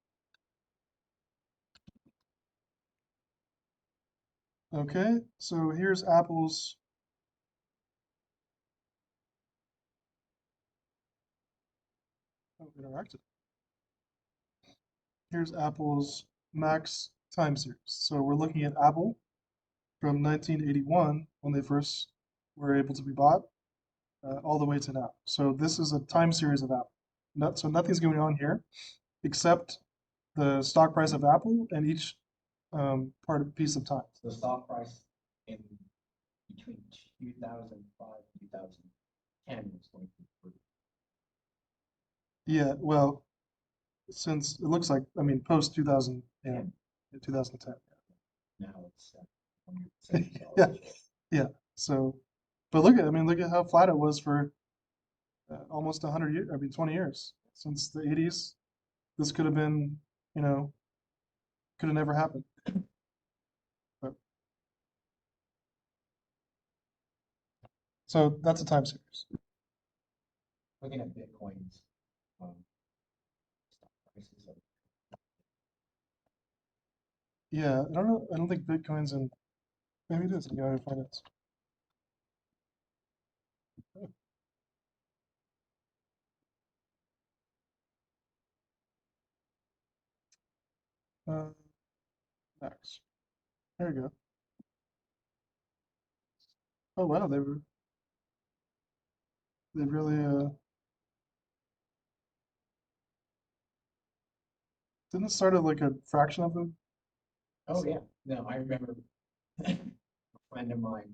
Okay, so here's Apple's. Oh, interactive. Here's Apple's max time series. So we're looking at Apple from 1981 when they first were able to be bought, all the way to now. So this is a time series of Apple. So nothing's going on here except the stock price of Apple and each piece of time. The stock price in between 2005 and 2010 was going to improve. Yeah, well, since it looks like, I mean, post 2000 and 2010. Now it's $170. Yeah, yeah. So, but I mean, look at how flat it was for almost 100 years. I mean, 20 years since the 80s. This could have been, you know, could have never happened. But, so that's a time series. Looking at Bitcoin's stock prices of Yeah, I don't know. I don't think Bitcoin's in. Maybe it is in Yahoo Finance. Uh, Max. There you go. Oh wow, they really didn't it start at like a fraction of them. Oh yeah, no, I remember a friend of mine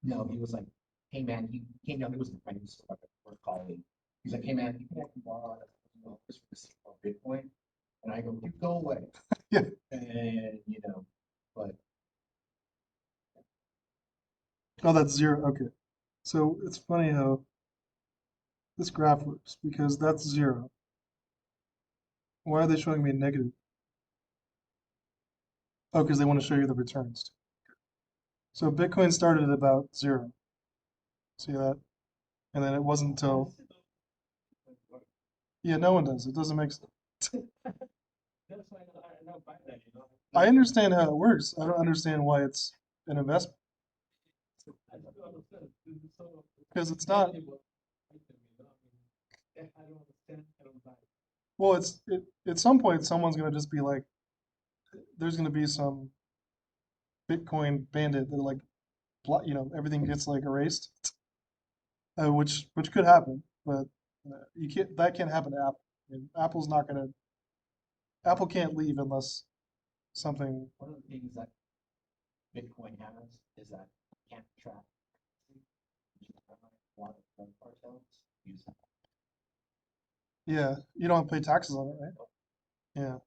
No, he was like, hey man, he came down, he was a friend, he was like a work colleague. He's like, hey man, you can have tomorrow office for this for Bitcoin. And I go, you go away. Yeah. And but Oh, that's zero. Okay. So it's funny how this graph works because that's zero. Why are they showing me a negative? Oh, because they want to show you the returns. So Bitcoin started at about zero. See that? And then it wasn't until, yeah, no one does. It doesn't make sense. that's why I don't buy that, I understand how it works. I don't understand why it's an investment I don't understand. This is so because it's not. valuable item, I don't understand, I don't buy it. Well, at some point someone's gonna just be like, there's gonna be some Bitcoin bandit that like, everything gets like erased, which could happen, but you can't. That can't happen to Apple. I mean, Apple can't leave unless something. One of the things that Bitcoin has is that you can't track. Which is why a lot of drug cartels use that. Yeah, you don't have to pay taxes on it, right? Yeah,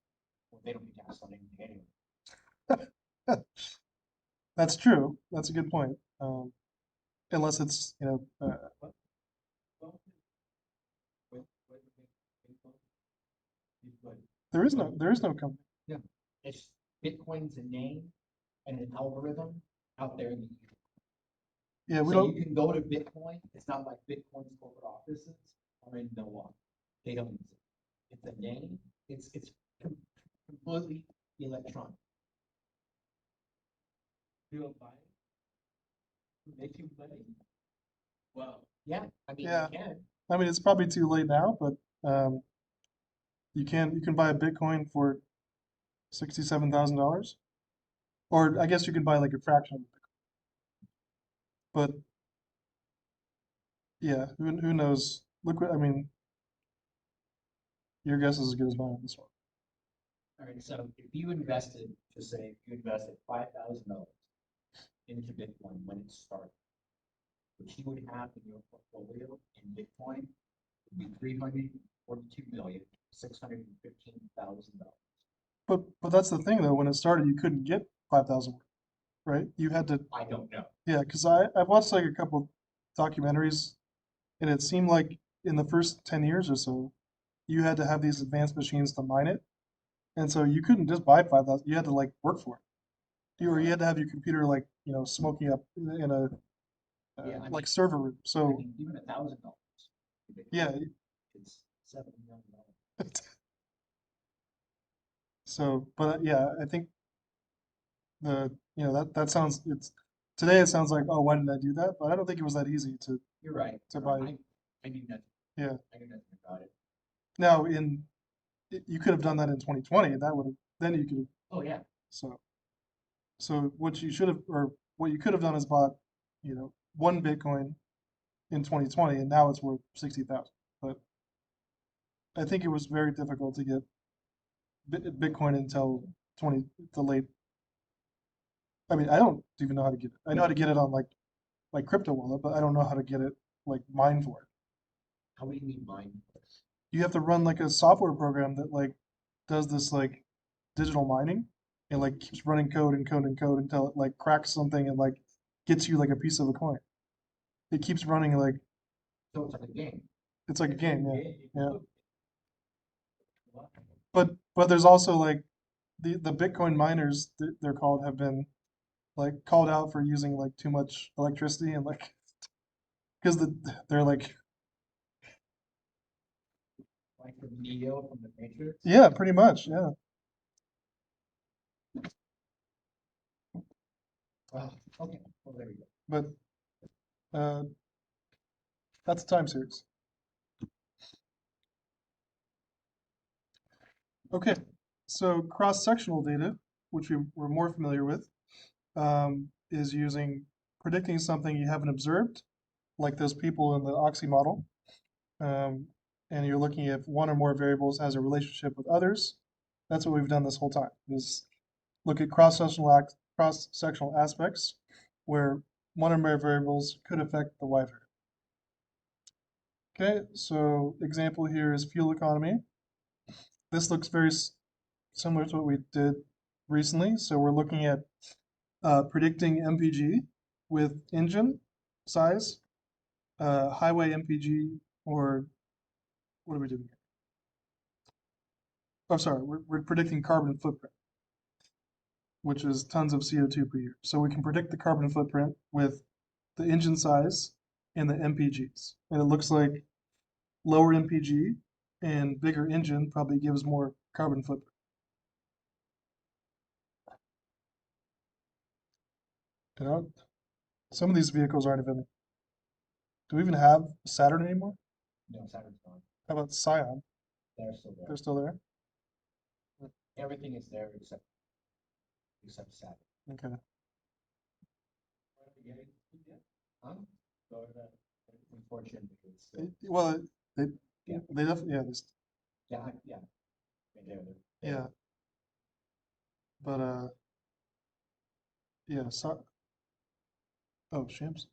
Well, they don't pay tax on anything that's true. That's a good point. Unless it's, Well, well, wait, Bitcoin is good. there is no company. Yeah, it's Bitcoin's a name and an algorithm out there in the universe. Yeah, we So you don't. can go to Bitcoin. It's not like Bitcoin's corporate offices are in Milwaukee. They don't use it. It's a name. It's completely electronic. You don't buy it? Make you money? Wow. Yeah, I mean Yeah, you can. I mean it's probably too late now, but you can buy a Bitcoin for $67,000, or I guess you can buy like a fraction of it. But yeah, who knows? Look what I mean. Your guess is as good as mine on this one. All right. So if you invested, just say if you invested $5,000 into Bitcoin when it started, what you would have in your portfolio in Bitcoin would be 342,615,000 dollars. But that's the thing though. When it started, you couldn't get 5,000, right? You had to. I don't know. Yeah, because I've watched like a couple documentaries, and it seemed like in the first 10 years or so, you had to have these advanced machines to mine it, and so you couldn't just buy 5,000. You had to like work for it. You had to have your computer like smoking up in a Yeah, I mean, like server room. I So mean, even $1,000 yeah, is $7 million. so but yeah, I think that sounds it's today it sounds like, oh, why didn't I do that? But I don't think it was that easy to You're right. to buy. I knew nothing. Yeah. I knew nothing about it. Now you could have done that in 2020. That would have then you could have Oh yeah. so what you should have or what you could have done is bought one Bitcoin in 2020, and now it's worth 60,000. But I think it was very difficult to get Bitcoin until 20 the late. I mean, I don't even know how to get it. I know how to get it on like crypto wallet, but I don't know how to get it like mine for it. How do you mean mine? You have to run like a software program that like does this like digital mining and like keeps running code and code and code until it like cracks something and like gets you like a piece of a coin. It keeps running like So it's like a game. it's like a game, yeah. Yeah. Wow. But there's also like the Bitcoin miners they're called have been like called out for using like too much electricity and like because they're like Like from Neo from the Matrix. yeah, pretty much, yeah. Wow. Okay. Well, there we go. But uh, that's a time series. Okay, so cross-sectional data, which we're more familiar with, is using predicting something you haven't observed, like those people in the Oxy model, um, and you're looking if one or more variables has a relationship with others. That's what we've done this whole time, is look at cross-sectional aspects where one or more variables could affect the Y variable. Okay, so example here is fuel economy. This looks very similar to what we did recently. So we're looking at predicting MPG with engine size, highway MPG, or what are we doing here? Oh, sorry, we're predicting carbon footprint, which is tons of CO2 per year. So we can predict the carbon footprint with the engine size and the MPGs. And it looks like lower MPG and bigger engine probably gives more carbon footprint. You know, some of these vehicles aren't even. Do we even have Saturn anymore? No, Saturn's gone. How about Scion? They're still there. They're still there? Everything is there except Saturn. Okay. Huh? So unfortunately, it's Well, they yeah, they definitely yeah yeah, yeah. They're yeah, but yeah so oh Shams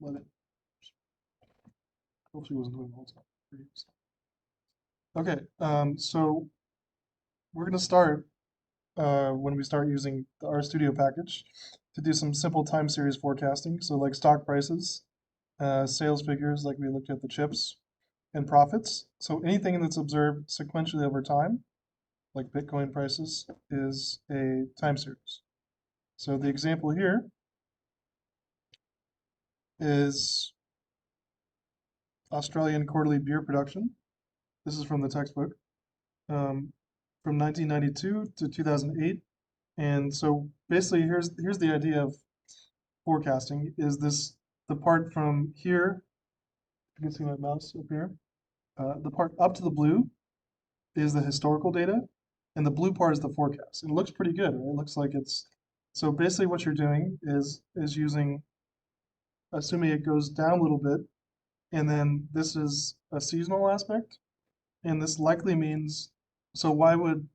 let it. Hope she wasn't doing the whole time. Okay, so we're gonna start when we start using the RStudio package to do some simple time series forecasting. So like stock prices, sales figures, like we looked at the chips, and profits. So anything that's observed sequentially over time, like Bitcoin prices, is a time series. So the example here is Australian quarterly beer production. This is from the textbook, um, from 1992 to 2008. And so basically, here's the idea of forecasting: is this the part from here? You can see my mouse up here. The part up to the blue is the historical data, and the blue part is the forecast. And it looks pretty good, right? It looks like it's so basically what you're doing is using assuming it goes down a little bit, and then this is a seasonal aspect, and this likely means so why would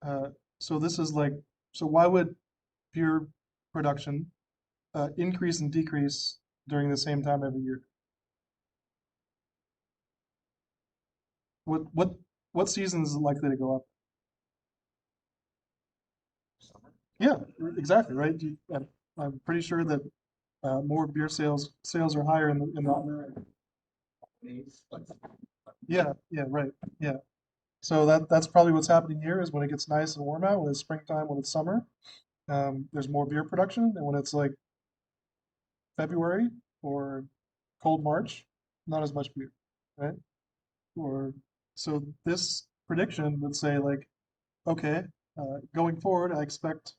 uh, so this is like so why would beer production increase and decrease during the same time every year? What what what season is it likely to go up? summer. Yeah, exactly, right. I'm pretty sure that more beer sales are higher in the yeah, yeah, right, yeah. So that's probably what's happening here is when it gets nice and warm out, when it's springtime, when it's summer, there's more beer production, and when it's like February or cold March, not as much beer, right? Or so this prediction would say like, okay, going forward, I expect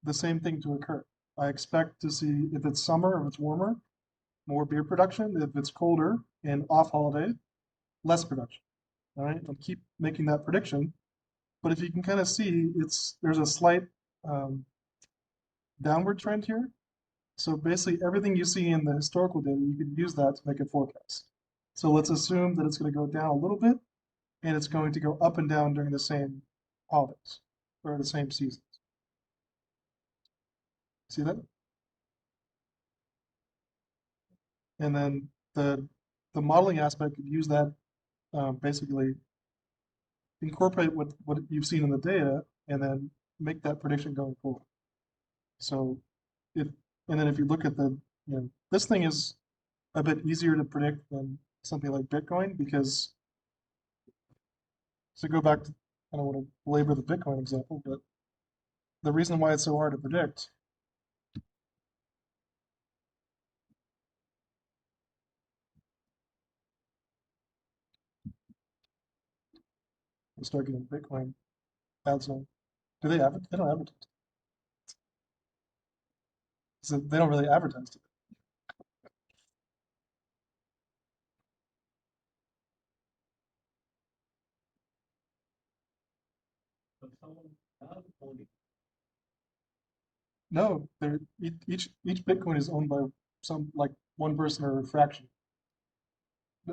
the same thing to occur. I expect to see if it's summer, if it's warmer, more beer production. If it's colder and off holiday, less production. All right, and keep making that prediction. But if you can kind of see, there's a slight um, downward trend here. So basically, everything you see in the historical data, you can use that to make a forecast. So let's assume that it's going to go down a little bit, and it's going to go up and down during the same holidays or the same seasons. See that? And then the modeling aspect could use that basically incorporate what you've seen in the data and then make that prediction going forward. So if and then if you look at this thing is a bit easier to predict than something like Bitcoin because to go back to I don't want to belabor the Bitcoin example, but the reason why it's so hard to predict is start getting Bitcoin ads on. Do they advertise? They don't advertise. So they don't really advertise to it. But someone does own it. No, each Bitcoin is owned by some like one person or a fraction.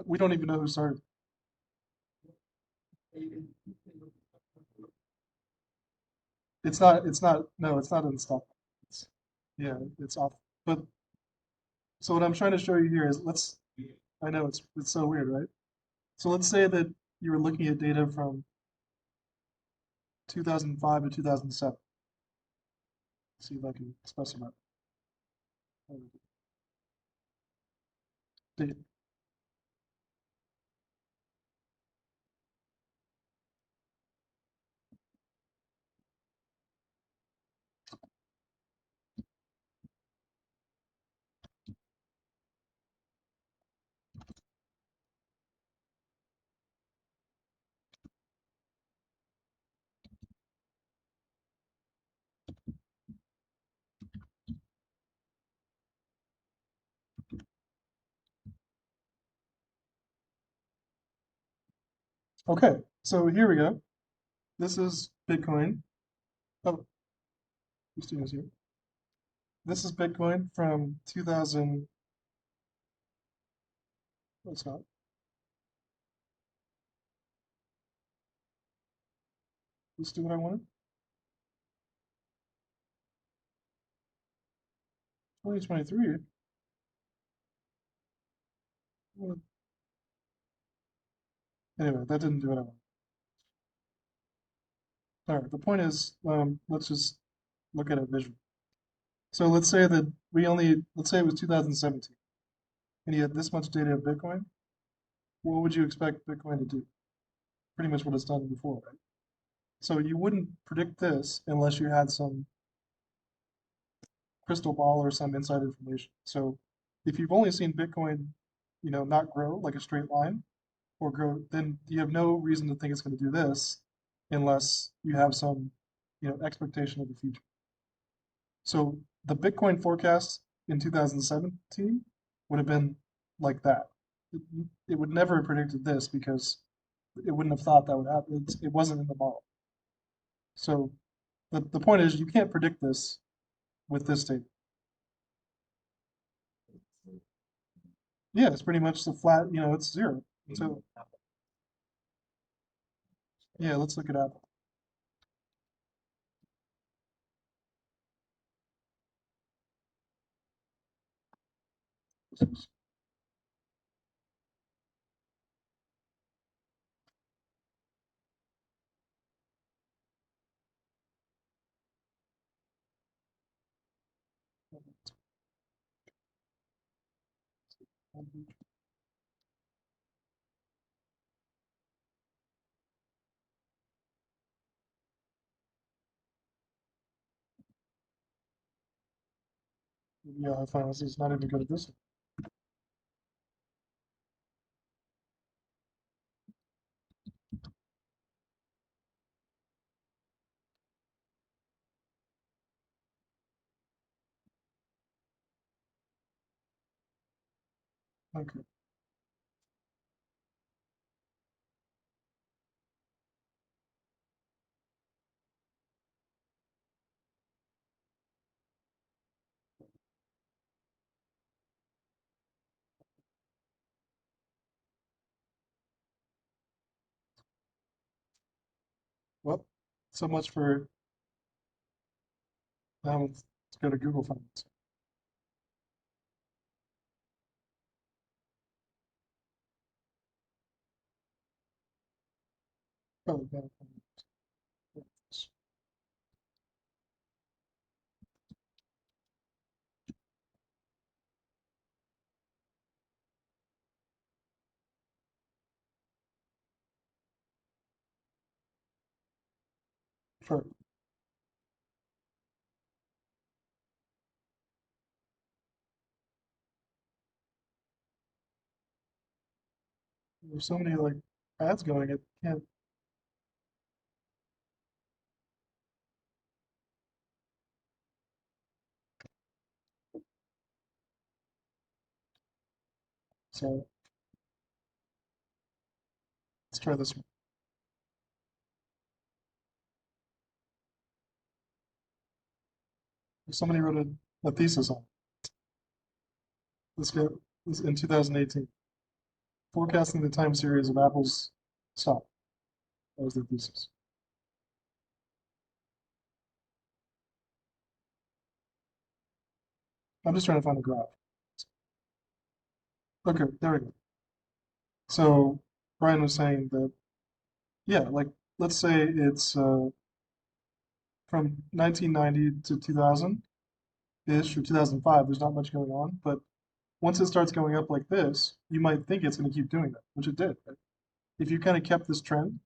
We don't even know who started. It's not. It's not. No, it's not in stock. It's, yeah, it's off. But so what I'm trying to show you here is I know it's so weird, right? So let's say that you were looking at data from 2005 to 2007. See if I can specify date. Okay, so here we go. This is Bitcoin. Oh, Christina's here. This is Bitcoin from 2000. Oh, it's not. Let's do what I wanted. 2023. Well, anyway, that didn't do what I wanted. All right, the point is, let's just look at it visually. So let's say that let's say it was 2017, and you had this much data of Bitcoin. What would you expect Bitcoin to do? Pretty much what it's done before, right? So you wouldn't predict this unless you had some crystal ball or some inside information. So if you've only seen Bitcoin, not grow like a straight line or grow, then you have no reason to think it's going to do this unless you have some, expectation of the future. So the Bitcoin forecast in 2017 would have been like that. It, it would never have predicted this because it wouldn't have thought that would happen. It wasn't in the model. So the point is you can't predict this with this data. Yeah, it's pretty much the flat, it's zero. So yeah, let's look it up. Yeah, I find this is not even good at this. Okay. Well, so much for let's go to Google Finance. Oh, yeah. Sure. There's so many like ads going. It can't. So let's try this one. Somebody wrote a thesis on it. Let's go. This in 2018. Forecasting the time series of Apple's stock. That was their thesis. I'm just trying to find a graph. Okay, there we go. So Brian was saying that, yeah, like let's say it's from 1990 to 2000-ish or 2005, there's not much going on, but once it starts going up like this, you might think it's going to keep doing that, which it did. Right? If you kind of kept this trend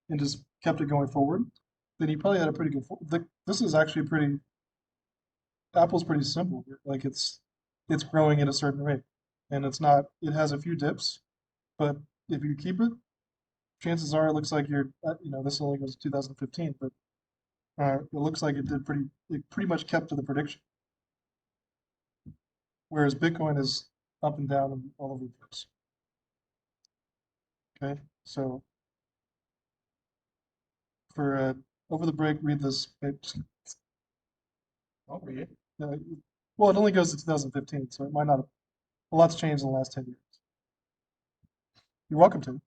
and just kept it going forward, then you probably had a pretty good. This is actually pretty. Apple's pretty simple here. Like it's growing at a certain rate, and it's not. It has a few dips, but if you keep it, chances are it looks like you're. This only goes to 2015, but it looks like it did pretty. It pretty much kept to the prediction. Whereas Bitcoin is up and down and all over the place. Okay, so for over the break, read this. I'll read it. Uh, well, it only goes to 2015, so it might not. A lot's changed in the last 10 years. You're welcome to.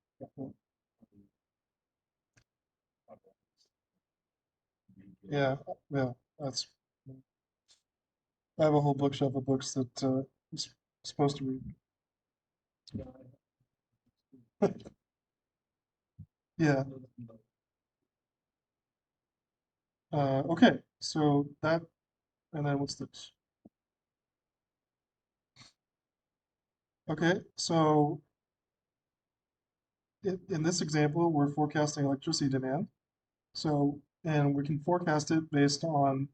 Yeah, yeah. That's. I have a whole bookshelf of books that I'm supposed to read. Yeah. Okay. So that, and then what's this? Okay. So in this example, we're forecasting electricity demand. So, and we can forecast it based on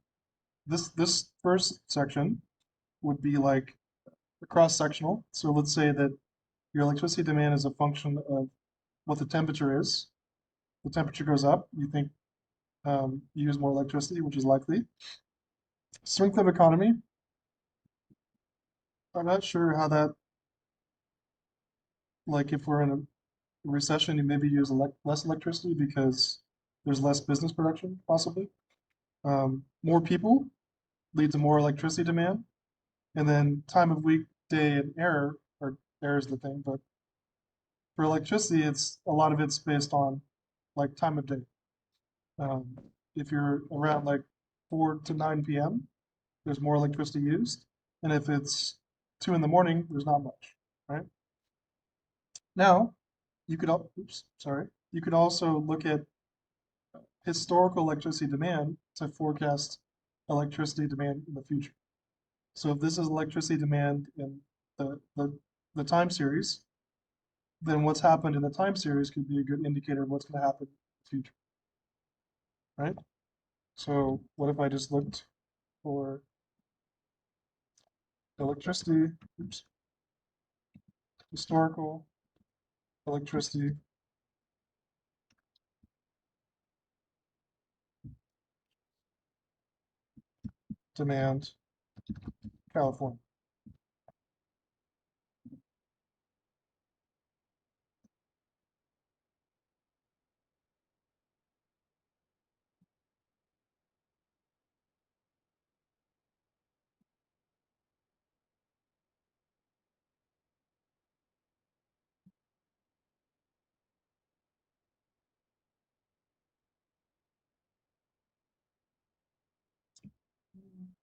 this first section would be like cross-sectional. So let's say that your electricity demand is a function of what the temperature is. The temperature goes up, you think you use more electricity, which is likely. Strength of economy, I'm not sure how that, like if we're in a recession, you maybe use less electricity because there's less business production, possibly. More people lead to more electricity demand. And then time of week, day, and error, or error is the thing, but for electricity, it's a lot of it's based on like time of day. Um, if you're around like 4 to 9 p.m., there's more electricity used. And if it's 2 in the morning, there's not much, right? Now, oops, sorry. You could also look at historical electricity demand to forecast electricity demand in the future. So if this is electricity demand in the, the, the time series, then what's happened in the time series could be a good indicator of what's going to happen in the future, right? So what if I just looked for electricity, oops, historical electricity demand, California.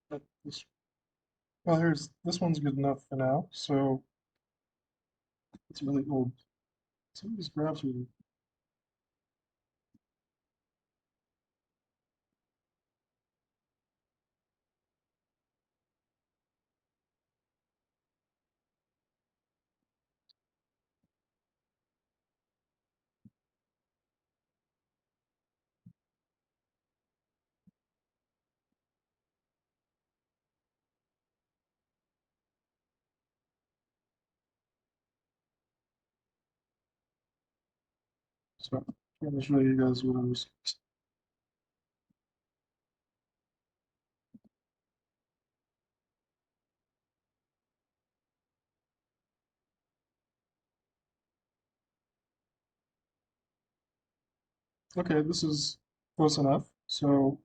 But well, here's this one's good enough for now. So it's really old. Some of these graphs are. So I'm going to show you guys what I was. Okay, this is close enough. So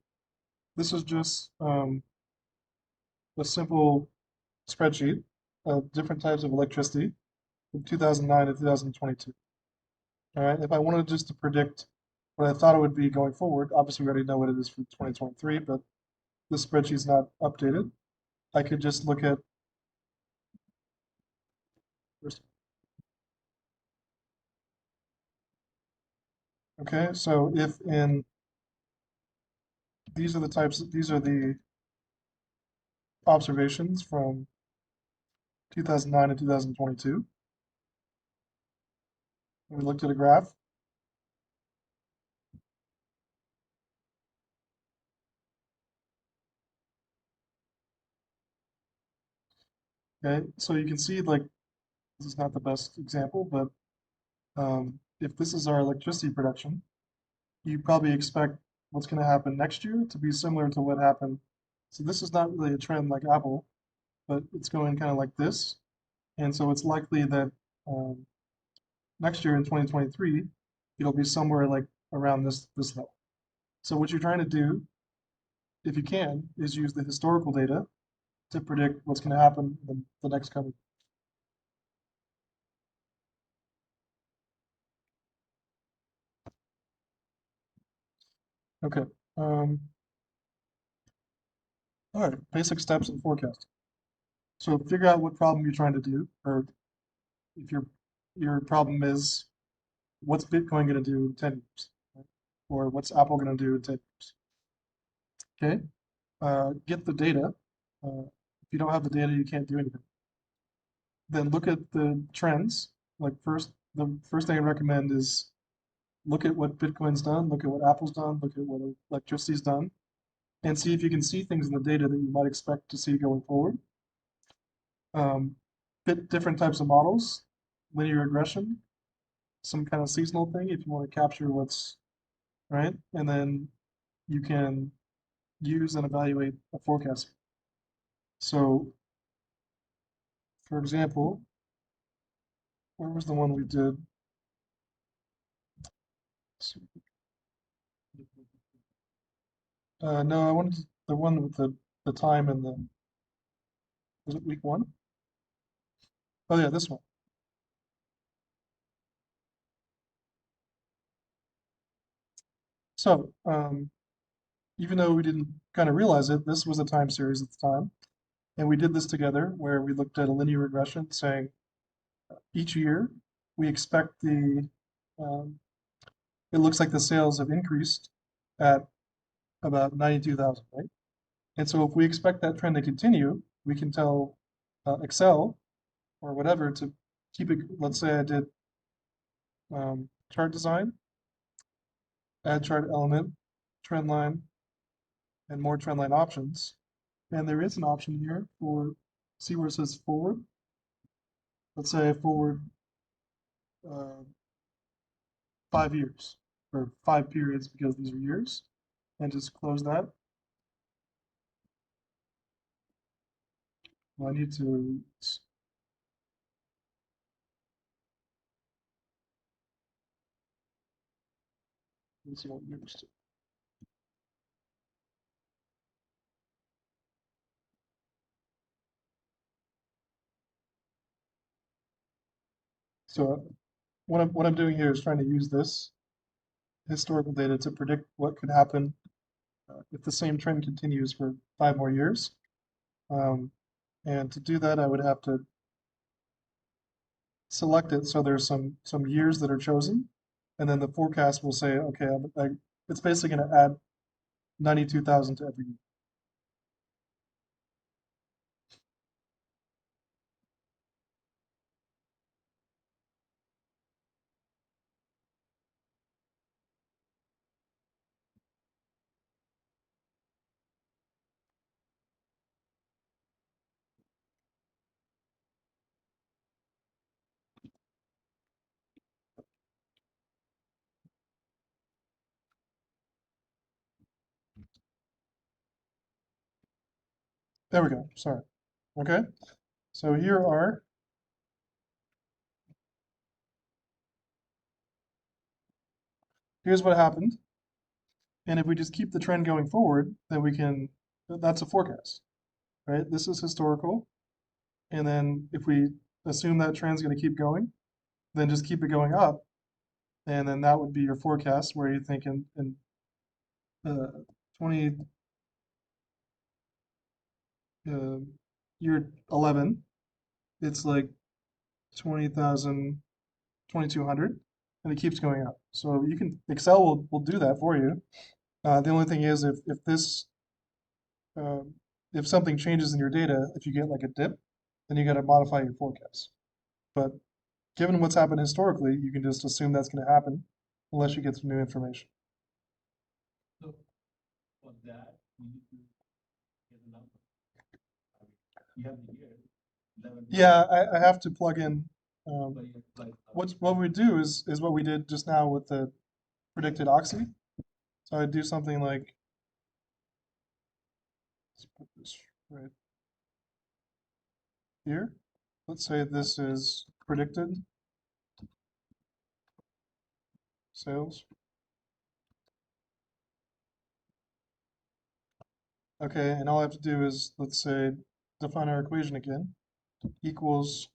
this is just a simple spreadsheet of different types of electricity from 2009 to 2022. All right, if I wanted just to predict what I thought it would be going forward, obviously we already know what it is for 2023, but this spreadsheet's not updated. I could just look at first. Okay, so if in these are the observations from 2009 and 2022. We looked at a graph. Okay, so you can see like this is not the best example, but if this is our electricity production, you probably expect what's going to happen next year to be similar to what happened. So this is not really a trend like Apple, but it's going kind of like this. And so it's likely that um, next year in 2023, it'll be somewhere like around this level. So what you're trying to do, if you can, is use the historical data to predict what's going to happen in the next coming. Okay. All right. Basic steps in forecasting. So figure out what problem you're trying to do, or if your problem is what's Bitcoin going to do in 10 years, right? Or what's Apple going to do in 10 years. Okay. Get the data. If you don't have the data, you can't do anything. Then look at the trends. Like the first thing I recommend is look at what Bitcoin's done, look at what Apple's done, look at what electricity's done, and see if you can see things in the data that you might expect to see going forward. Fit different types of models, linear regression, some kind of seasonal thing if you want to capture what's right, and then you can use and evaluate a forecast. So, for example, where was the one we did? No, I wanted the one with the time and the, was it week one? Oh yeah, this one. So, even though we didn't kind of realize it, this was a time series at the time. And we did this together where we looked at a linear regression saying each year we expect um, it looks like the sales have increased at about 92,000, right? And so if we expect that trend to continue, we can tell Excel or whatever to keep it, let's say I did chart design, add chart element, trend line, and more trend line options. And there is an option here for, see where it says forward. Let's say forward uh, 5 years or 5 periods because these are years, and just close that. Well, I need to, let's see what years. So what I'm doing here is trying to use this historical data to predict what could happen if the same trend continues for 5 more years. Um, and to do that, I would have to select it so there's some years that are chosen, and then the forecast will say, okay, it's basically going to add 92,000 to every year. There we go. Sorry. Okay. So here's what happened. And if we just keep the trend going forward, then that's a forecast, right? This is historical. And then if we assume that trend's going to keep going, then just keep it going up. And then that would be your forecast where you think in 20, year 11, it's like 20,000, 2,200, and it keeps going up. So you can, Excel will do that for you. The only thing is um, if something changes in your data, if you get like a dip, then you got to modify your forecast. But given what's happened historically, you can just assume that's going to happen unless you get some new information. So for that, we need to get a number. I mean, you have the year, 11. Yeah, I have to plug in. Um, But you have like what we do is what we did just now with the predicted oxy. So I'd do something like, let's put this right here. Let's say this is predicted sales. Okay, and all I have to do is, let's say, define our equation again, equals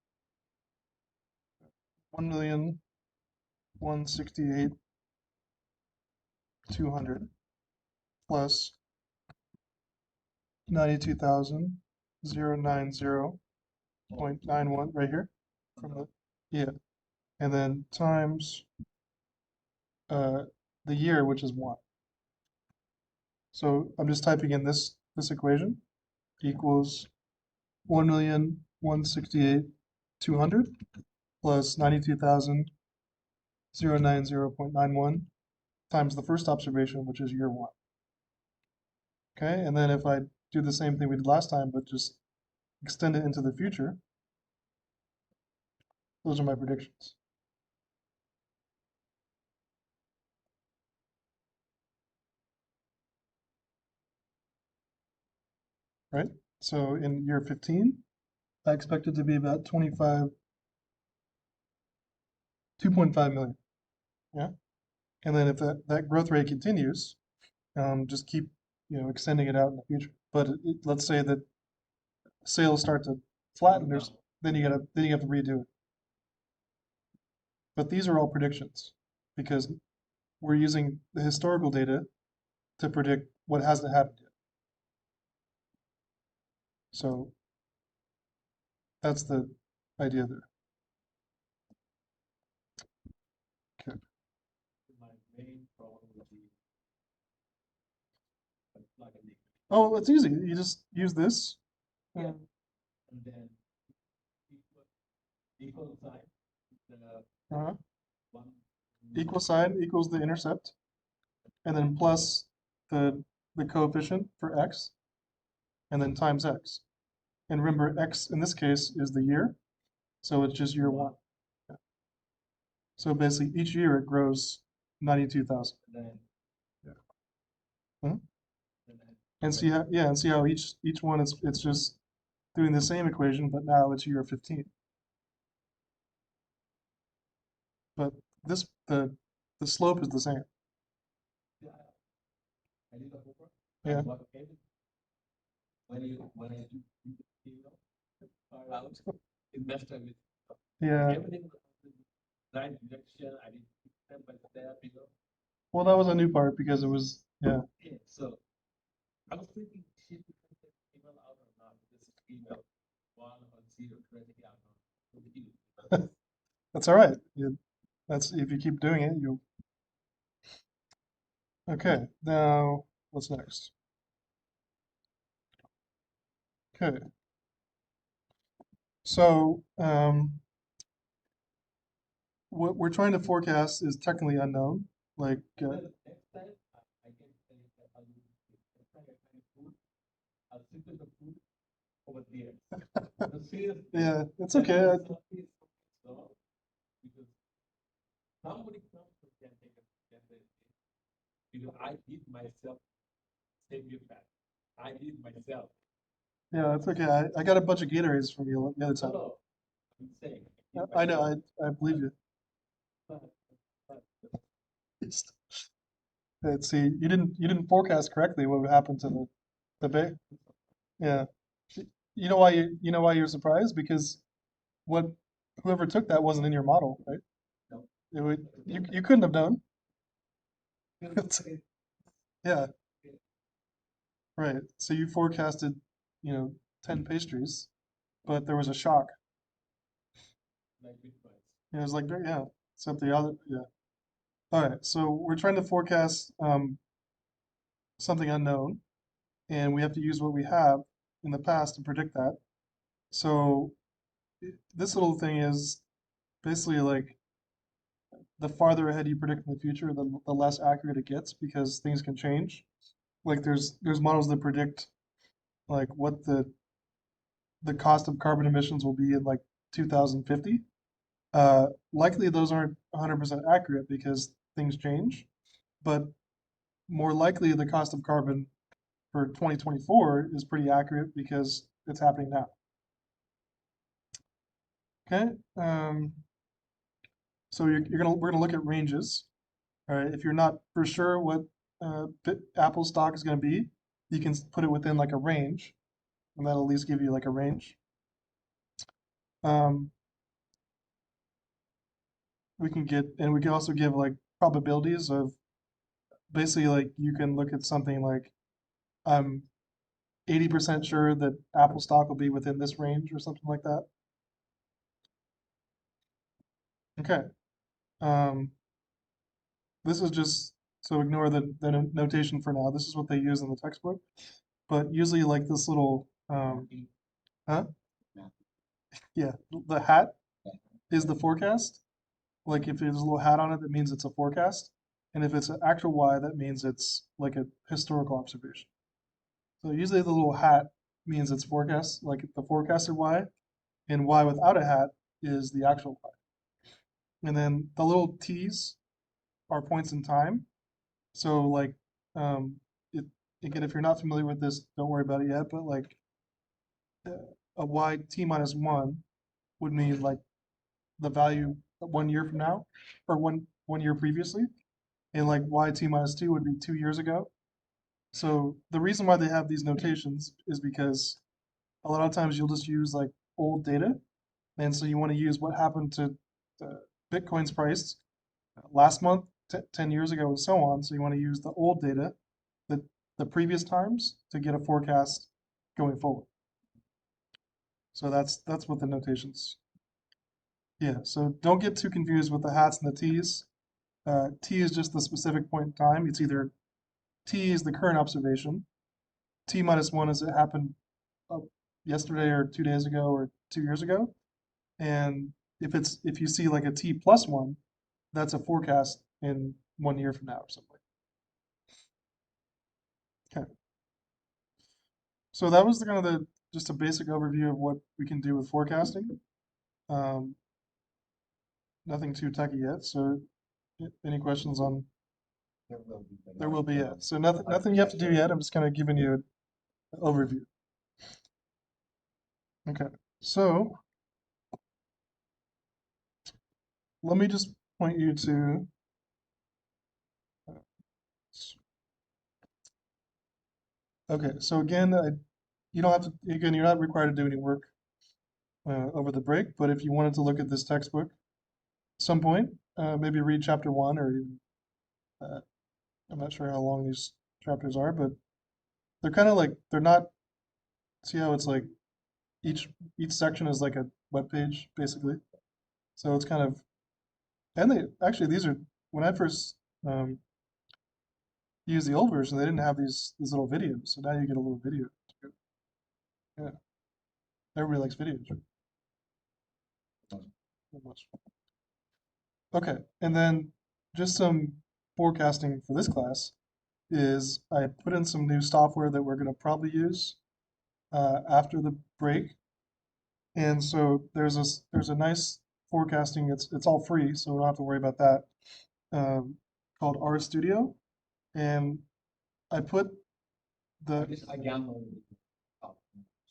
1,168,200 plus 92,090.91 right here from the, yeah, and then times the year, which is 1. So I'm just typing in this equation equals 1,168,200 plus 92,090.91 times the first observation, which is year 1. Okay, and then if I do the same thing we did last time, but just extend it into the future, those are my predictions. Right? So in year 15, I expect it to be about 2.5 million. Yeah. And then if that growth rate continues, just keep, extending it out in the future. But let's say that sales start to flatten, then you have to redo it. But these are all predictions because we're using the historical data to predict what hasn't happened yet. So that's the idea there. Okay. my main problem would be plug in the Oh, it's easy. You just use this. yeah, and then equal sign the Uh-huh. one Equal sign equals the intercept, and then plus the coefficient for x, and then times x. And remember, x in this case is the year, so it's just year 1. Yeah. So basically, each year it grows 92,000. then Yeah. Mhm. then And see how, yeah, and see how each one it's just doing the same equation, but now it's year 15. But this the slope is the same. yeah, I did the homework. Yeah. What when I do the far out investor with Yeah. everything right direction. I did step by step. Well, that was a new part because it was, yeah. Yeah, so I was thinking should we put the email out or not? This email 1 or 0 correctly out or not. That's all right. That's if you keep doing it, you. Okay. Now, what's next? Okay. So, what we're trying to forecast is technically unknown. Like, Well, next time I can say that I'll use next time I find food, I'll simple the food over there. The sales yeah, it's that okay. is something so because somebody comes to can take a can take it. Because I did myself save you back. I did myself. Yeah, it's okay. I got a bunch of Gatorades from you the other No, time. no, I'm saying I did I know. myself. I believe you. But, but See, you didn't forecast correctly what would happen to the bay. Yeah. You know why you're surprised? Because what whoever took that wasn't in your model, right? no. You couldn't have known. Yeah, right. So you forecasted, 10 pastries, but there was a shock. Like Bitcoin. It was like, yeah, except the other, yeah. All right, so we're trying to forecast something unknown, and we have to use what we have in the past to predict that. So this little thing is basically like the farther ahead you predict in the future, the less accurate it gets because things can change. Like there's models that predict like what the cost of carbon emissions will be in like 2050. Likely those aren't 100% accurate because things change, but more likely the cost of carbon for 2024 is pretty accurate because it's happening now. Okay, so we're gonna look at ranges. All right, if you're not for sure what Apple stock is gonna be, you can put it within like a range, and that'll at least give you like a range. Um, we can also give like probabilities of basically like you can look at something like I'm 80% sure that Apple stock will be within this range or something like that. Okay. Um, this is just so ignore the notation for now. This is what they use in the textbook. But usually like this little huh? Yeah, the hat is the forecast. Like if there's a little hat on it, that means it's a forecast. And if it's an actual Y, that means it's like a historical observation. So usually the little hat means it's forecast, like the forecasted Y, and Y without a hat is the actual Y. And then the little T's are points in time. So like um, it again, if you're not familiar with this, don't worry about it yet. But like a Y T minus one would mean like the value 1 year from now, or one year previously, and like Y T minus two would be 2 years ago. So the reason why they have these notations is because a lot of times you'll just use like old data, and so you want to use what happened to Bitcoin's price last month, 10 years ago, and so on. So you want to use the old data, the, the previous times, to get a forecast going forward. So that's what the notations. Yeah, so don't get too confused with the hats and the T's. T is just the specific point in time. It's either T is the current observation, T minus one is it happened uh, yesterday or 2 days ago or 2 years ago. And if you see like a T plus one, that's a forecast in 1 year from now or something. Okay. So that was the kind of the just a basic overview of what we can do with forecasting. Um, nothing too techy yet. So any questions on there will be yet. So nothing you have to do yet. I'm just kind of giving you an overview. Okay. So let me just point you to okay. So again, you don't have to again, you're not required to do any work over the break, but if you wanted to look at this textbook at some point, maybe read chapter one or even uh, I'm not sure how long these chapters are, but they're kind of like they're not. See how it's like each each section is like a web page basically. So it's kind of and they actually these are when I first used the old version, they didn't have these little videos. So now you get a little video. Yeah, everybody likes videos. Right? Not much. Okay, and then just some forecasting for this class is I put in some new software that we're going to probably use after the break. And so there's a nice forecasting. It's all free, so we don't have to worry about that. Called R Studio, and I put the I downloaded it.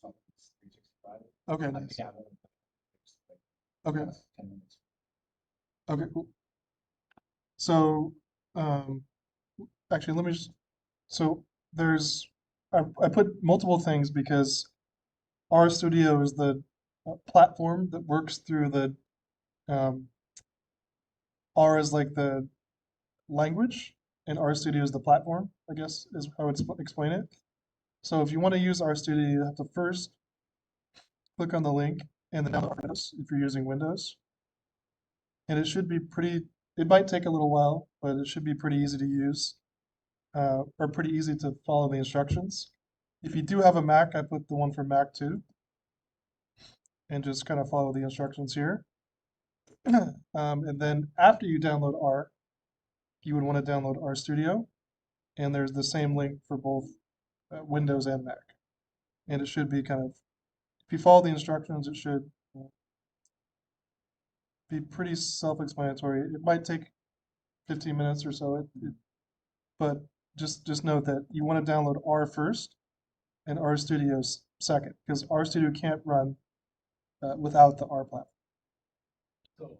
Something 365. okay I nice downloaded it. okay 10 minutes. okay cool. So um, actually, let me just so there's I put multiple things because R Studio is the platform that works through the um, R is like the language, and RStudio is the platform, I guess, is how I would explain it. So if you want to use RStudio, you have to first click on the link and then download Windows if you're using Windows. And it should be it might take a little while, but it should be pretty easy to use, or pretty easy to follow the instructions. If you do have a Mac, I put the one for Mac too, and just kind of follow the instructions here. And then after you download R, you would want to download RStudio, and there's the same link for both Windows and Mac. And it should be if you follow the instructions, it should be pretty self-explanatory. It might take 15 minutes or so, but just note that you want to download R first and RStudio second, because RStudio can't run without the R platform. So,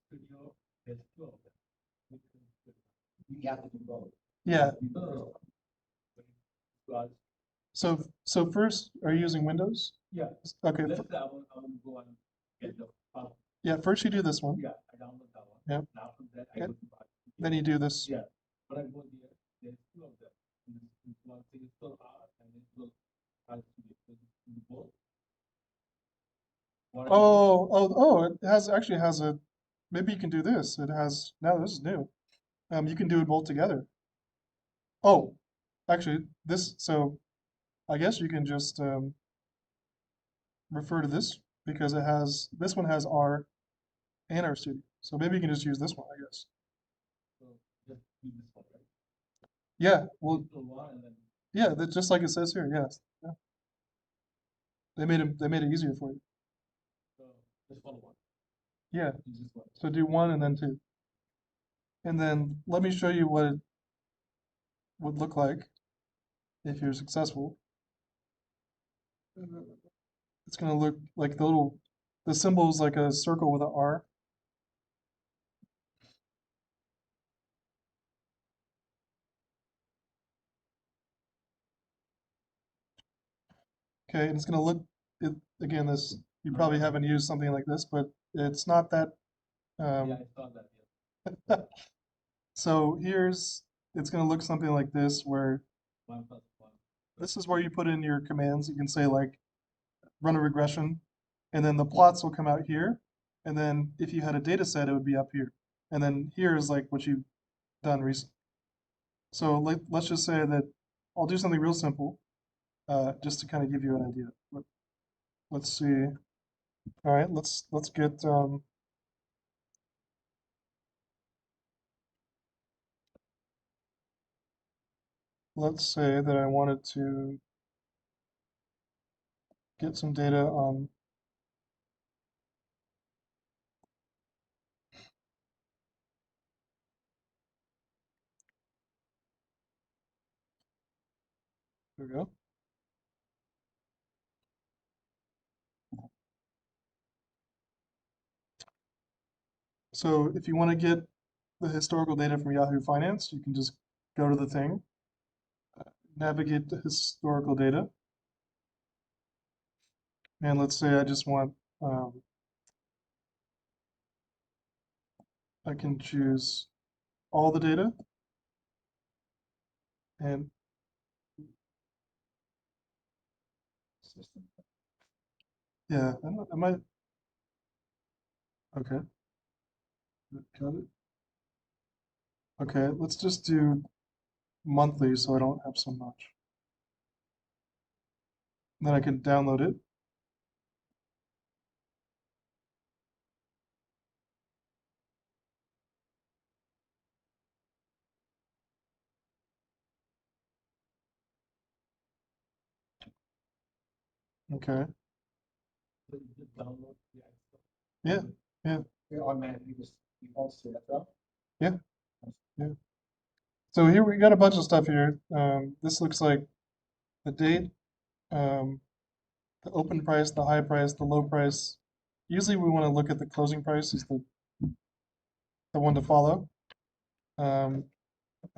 studio, there's two of them. You have to do both. Yeah. Because, So first, are you using Windows? yeah, Okay. let's say I want to go and get the file. Yeah, first you do this one. Yeah, I download that one. Yeah. And after that, I go to Then you do this. Yeah, but I go there, there's two of them. And this one thing is still R and it will try to do both. What I do- Oh, it actually has a, maybe you can do this. It has, now this is new. You can do it both together. Oh, actually, so I guess you can just refer to this because this one has R and RStudio. So maybe you can just use this one, I guess. So just do this one, right? Yeah, well, Install one and then, yeah, just like it says here, yes. Yeah. They made it easier for you. just follow one. Yeah, Use this one. so do one and then two. And then let me show you what it would look like if you're successful. It's going to look like the symbol is like a circle with an R. Okay, and it's going to again, you probably haven't used something like this, but it's not that, Yeah, I saw that, yeah. so it's going to look something like this, where 1+1. this is where you put in your commands. You can say like run a regression, and then the plots will come out here. And then if you had a data set, it would be up here. And then here is like what you've done recently. So let's just say that I'll do something real simple, just to kind of give you an idea. Let's see. All right, let's get let's say that I wanted to get some data on, there we go. So if you want to get the historical data from Yahoo Finance, you can just go to the thing, navigate to historical data, and let's say I just want, I can choose all the data, and yeah, I might, okay, got it. Okay, let's just do monthly so I don't have so much. Then I can download it. Okay, So you just download the Excel. yeah, yeah, It automatically just defaults to that. yeah, yeah. So here we got a bunch of stuff here. This looks like the date, um, the open price, the high price, the low price. Usually we want to look at the closing price is the one to follow. And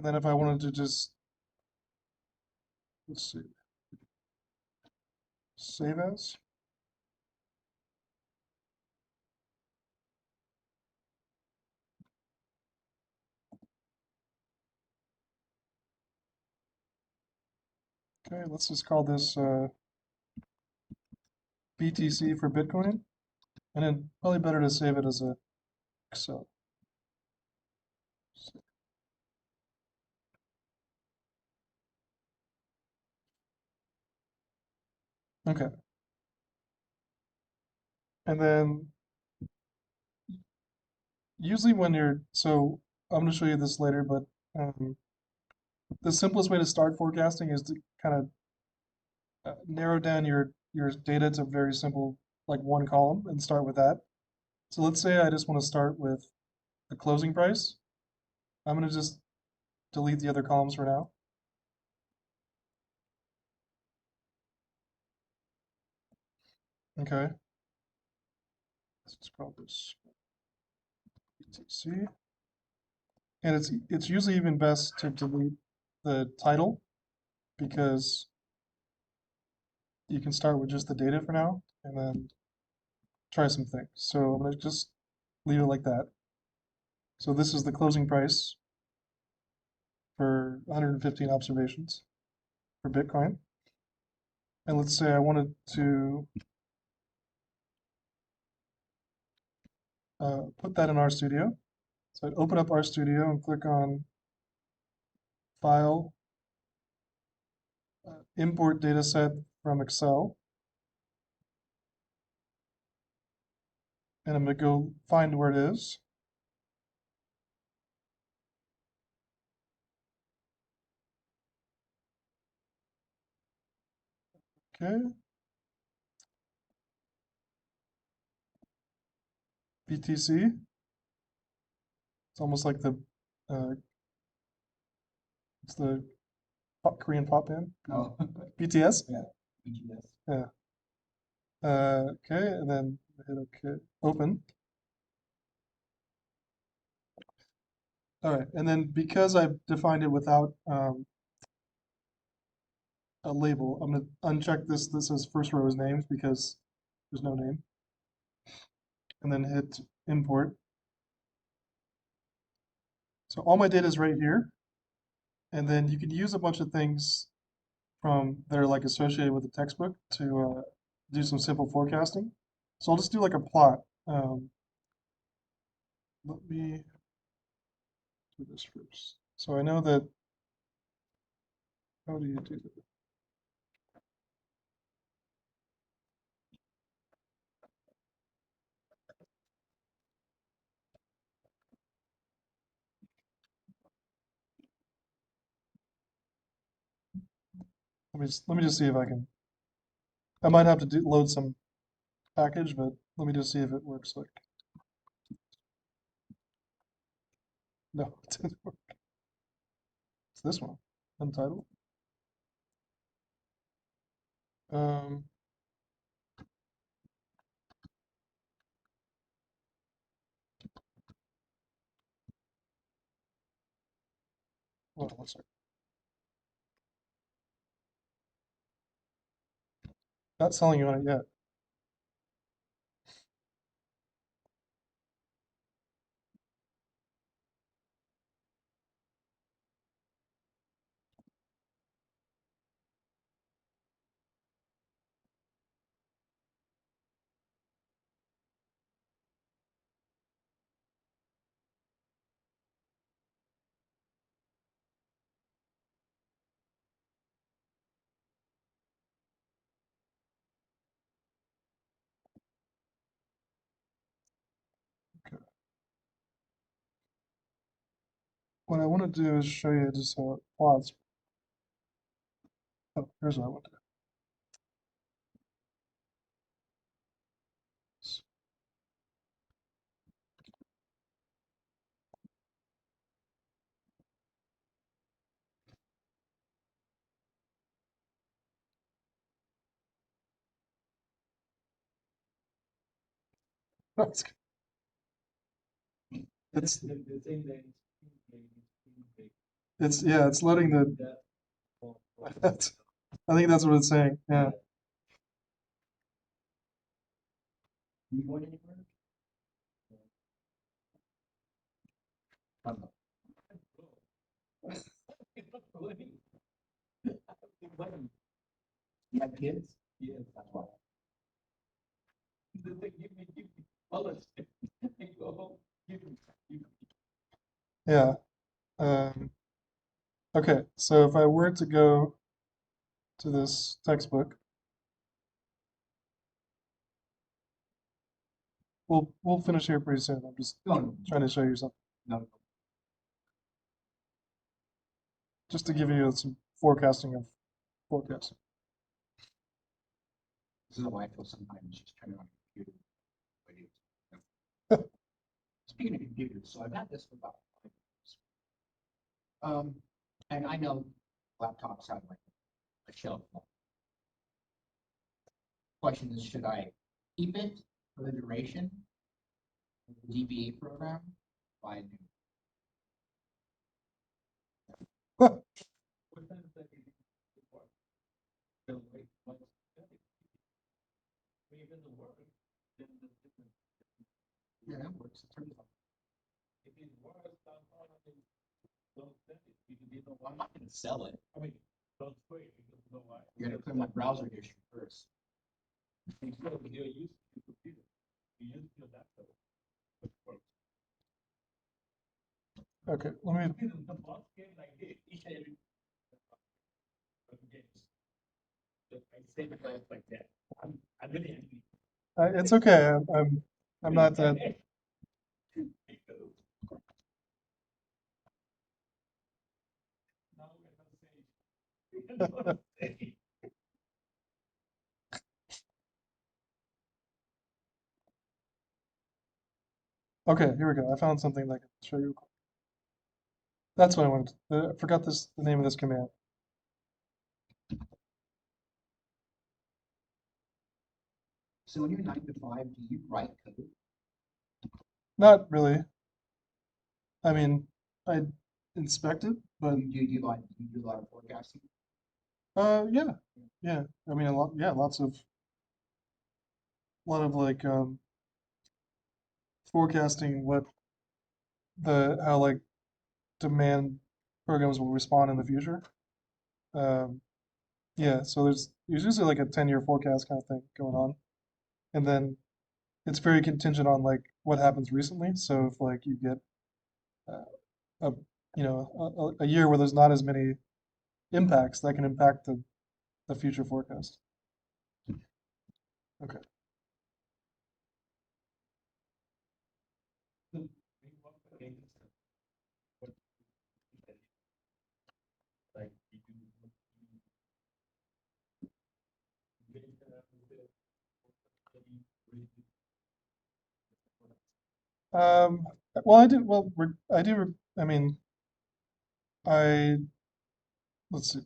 then if I wanted to just, let's see, save as. Okay, let's just call this BTC for Bitcoin, and then probably better to save it as a Excel. Okay. And then usually when you're, so I'm going to show you this later, but the simplest way to start forecasting is to kind of narrow down your data to very simple, like one column, and start with that. So let's say I just want to start with the closing price. I'm going to just delete the other columns for now. Okay. Let's call this BTC. And it's usually even best to delete the title because you can start with just the data for now and then try some things. So I'm going to just leave it like that. So this is the closing price for 115 observations for Bitcoin. And let's say I wanted to put that in RStudio. So I'd open up RStudio and click on File, Import Dataset from Excel. And I'm going to go find where it is. Okay. BTC. It's almost like uh, it's the Korean pop band. Oh, BTS. yeah, BTS. Yeah. Okay, and then hit OK. Open. All right, and then because I've defined it without a label, I'm going to uncheck this. This says first row is names because there's no name. And then hit import. So all my data is right here. And then you can use a bunch of things from that are like associated with the textbook to do some simple forecasting. So I'll just do like a plot. Let me do this first. So I know that, how do you do that? Let me just see if I can. I might have to load some package, but let me just see if it works. Like, no, it didn't work. It's this one, untitled. Um, hold on one second. Not selling you on it yet. Okay. What I want to do is show you just how it plots. Oh, here's what I want to do. It's The same thing. it's yeah, it's loading the. That's, I think that's what it's saying. Yeah. You going anywhere? You have kids? Yes, that's why. Yeah. Okay, so if I were to go to this textbook, we'll finish here pretty soon. I'm just trying to show you something. No. Just to give you some forecasting of forecasting. This is why I feel sometimes just turn on a computer. Speaking of computers, so I've had this for about 5 years. And I know laptops have like a shelf life. Question is, should I keep it for the duration of the DBA program? Buy a new. Yeah, that works. It turns on. I'm not going to sell it. You're going to clear my browser history first. Okay, let me. It's okay. I'm not that. Okay, here we go. I found something that I can show you. That's what I wanted. I forgot the name of this command. So when you're 9 to 5, do you write code? Not really. I mean, I inspect it, but You do a lot of forecasting? yeah, yeah. I mean, lots of, lot of like forecasting how like demand programs will respond in the future. Um, yeah, so there's usually like a 10-year forecast kind of thing going on, and then it's very contingent on like what happens recently. So if like you get uh, a a year where there's not as many impacts, that can impact the future forecast. Okay. Um, well, I do. Well, I do. I mean, I let's see.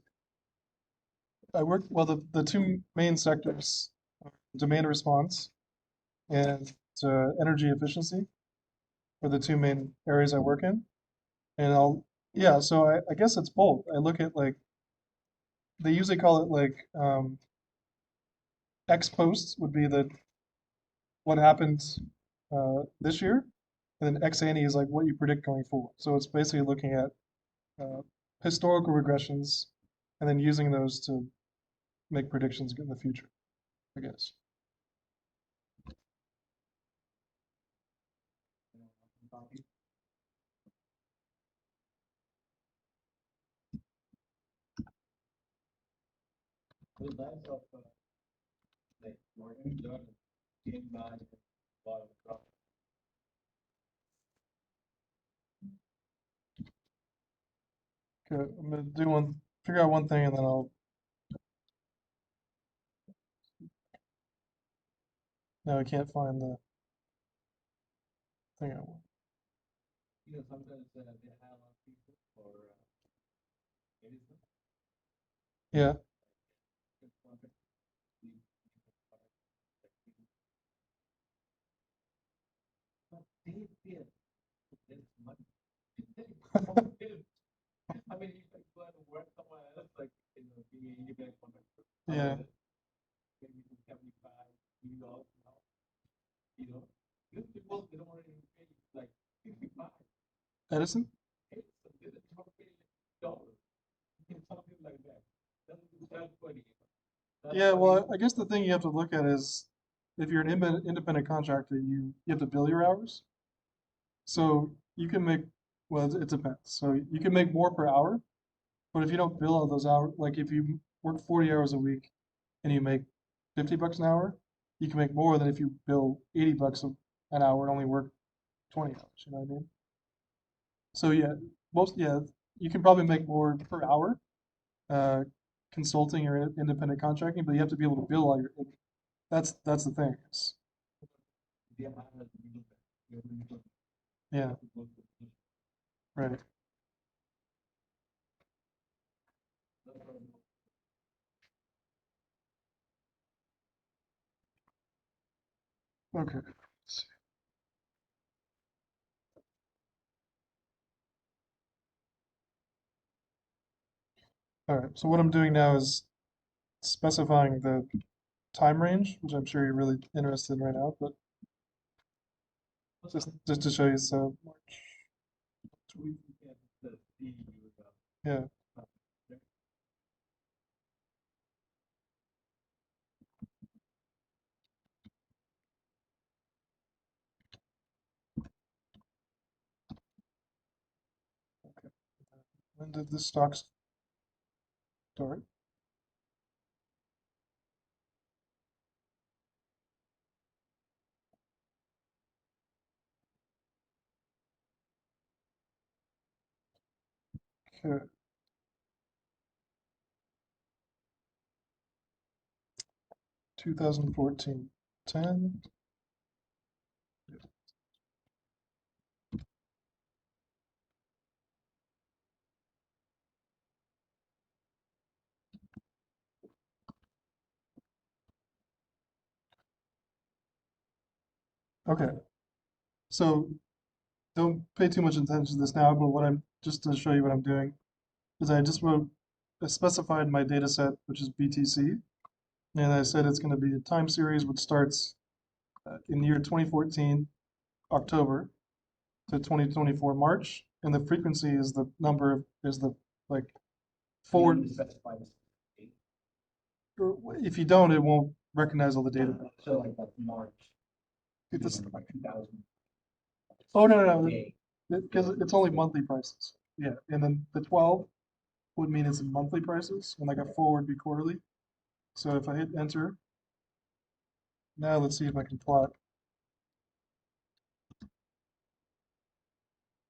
I work. Well, the two main sectors, are demand response and energy efficiency, are the two main areas I work in. And yeah. So I guess it's both. I look at like they usually call it like ex post would be what happened this year, and then ex ante is like what you predict going forward. So it's basically looking at uh, historical regressions and then using those to make predictions in the future, I guess. Okay, I'm gonna figure out one thing, and then I'll. No, I can't find the thing I want. Yeah. Yeah. Edison? Yeah, well, I guess the thing you have to look at is if you're an independent contractor, you have to bill your hours. So you can make, well, it depends. So you can make more per hour, but if you don't bill all those hours, like if you work 40 hours a week and you make 50 bucks an hour, you can make more than if you bill 80 bucks an hour and only work 20 hours. You know what I mean? So yeah, yeah, you can probably make more per hour, uh, consulting or independent contracting, but you have to be able to bill all your. That's the thing. Yeah, right. Okay. All right. So what I'm doing now is specifying the time range, which I'm sure you're really interested in right now, but just to show you. So yeah. Okay. When did the stock start? Okay. 2014. 10. Okay. So don't pay too much attention to this now, but what I'm just to show you what I'm doing is I specified my data set, which is BTC, and I said it's going to be a time series which starts in the year 2014 October to 2024 March, and the frequency is the number is the like forward. If you don't, it won't recognize all the data. So like that's March, It just, like 2000. oh no, because it's only monthly prices. Yeah, and then the 12 would mean it's in monthly prices, and like a forward be quarterly. So if I hit enter, now let's see if I can plot.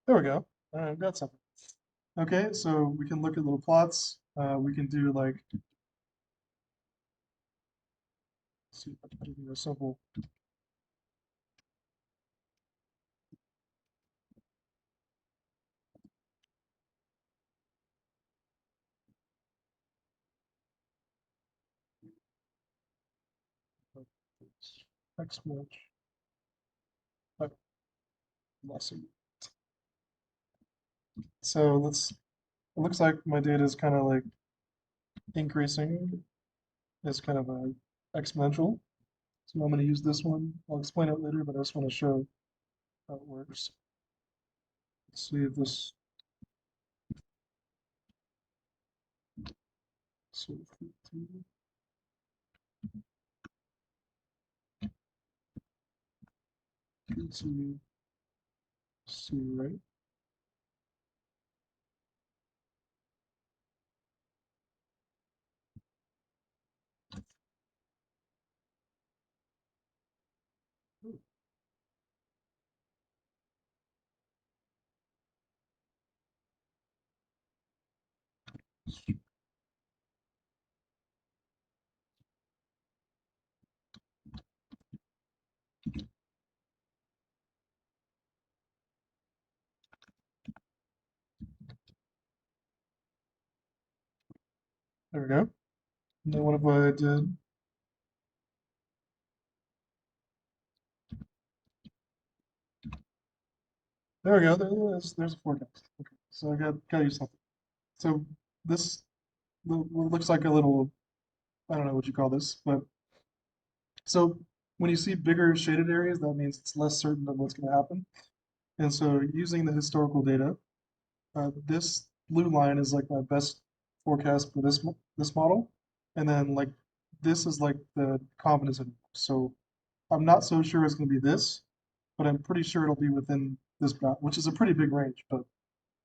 There we go. All right, I've got something. Okay, so we can look at little plots. We can do like, let's see if I can do a simple. X match. Lost it. So it looks like my data is kind of like increasing. It's kind of a exponential. So I'm going to use this one. I'll explain it later, but I just want to show how it works. Let's see if this. So see right. There we go. And then what if I did? There we go. There's a forecast. Okay, so I got you something. So this looks like a little, I don't know what you call this, but so when you see bigger shaded areas, that means it's less certain of what's going to happen. And so using the historical data, this blue line is like my best forecast for this model, and then like this is like the confidence interval. So I'm not so sure it's going to be this, but I'm pretty sure it'll be within this bound, which is a pretty big range. But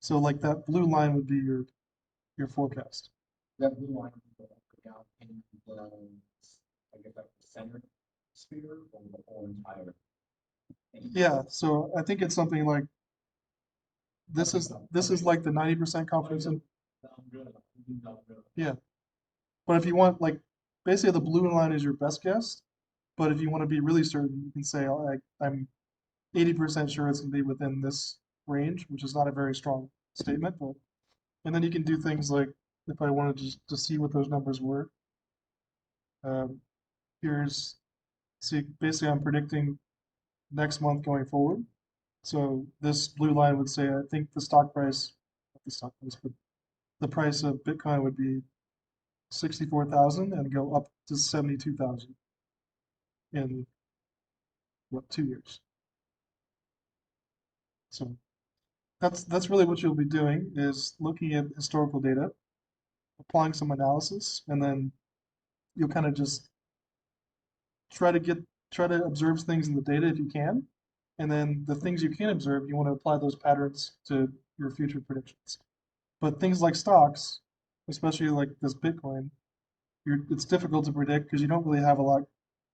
so like that blue line would be your forecast. That blue line would go down in the, I guess like the center sphere or the whole entire thing. Yeah, so I think it's something like this is like the 90% confidence in, The umbrella, within the umbrella. yeah. But if you want like basically the blue line is your best guess, but if you want to be really certain, you can say I'm 80% sure it's going to be within this range, which is not a very strong statement, but and then you can do things like if I wanted to see what those numbers were, um, here's see basically I'm predicting next month going forward. So this blue line would say I think the stock price, not the stock price, but the price of Bitcoin would be 64,000 and go up to 72,000 in what 2 years. So that's really what you'll be doing is looking at historical data, applying some analysis, and then you'll kind of just try to get try to observe things in the data if you can, and then the things you can observe, you want to apply those patterns to your future predictions. But things like stocks, especially like this Bitcoin, it's difficult to predict because you don't really have a lot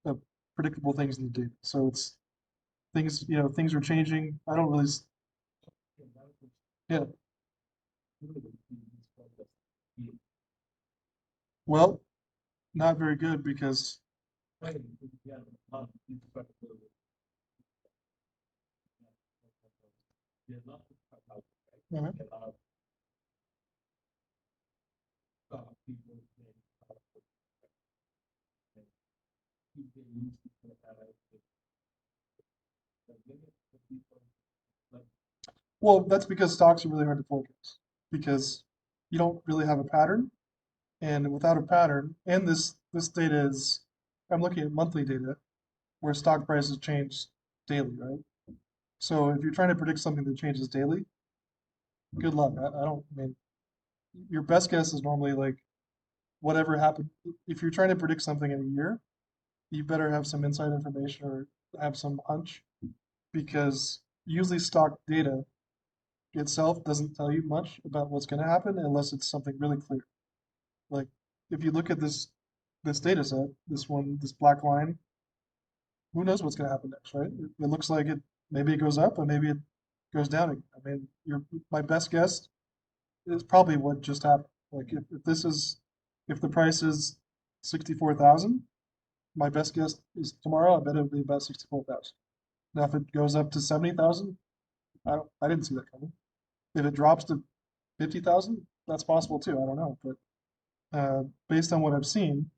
of predictable things in the data. So it's things, things are changing. I don't really, yeah. Well, not very good because, Mhm. Well, that's because stocks are really hard to forecast because you don't really have a pattern, and without a pattern, and this data is, I'm looking at monthly data where stock prices change daily, right? So if you're trying to predict something that changes daily, good luck. I don't, I mean, your best guess is normally like whatever happened. If you're trying to predict something in a year, you better have some inside information or have some hunch because usually stock data itself doesn't tell you much about what's going to happen unless it's something really clear. Like if you look at this data set, this black line, who knows what's going to happen next, right? It looks like it maybe it goes up and maybe it goes down again. I mean, my best guess is probably what just happened. Like if the price is 64,000, my best guess is tomorrow. I bet it'll be about 64,000. Now, if it goes up to 70,000, I didn't see that coming. If it drops to 50,000, that's possible too. I don't know, but based on what I've seen,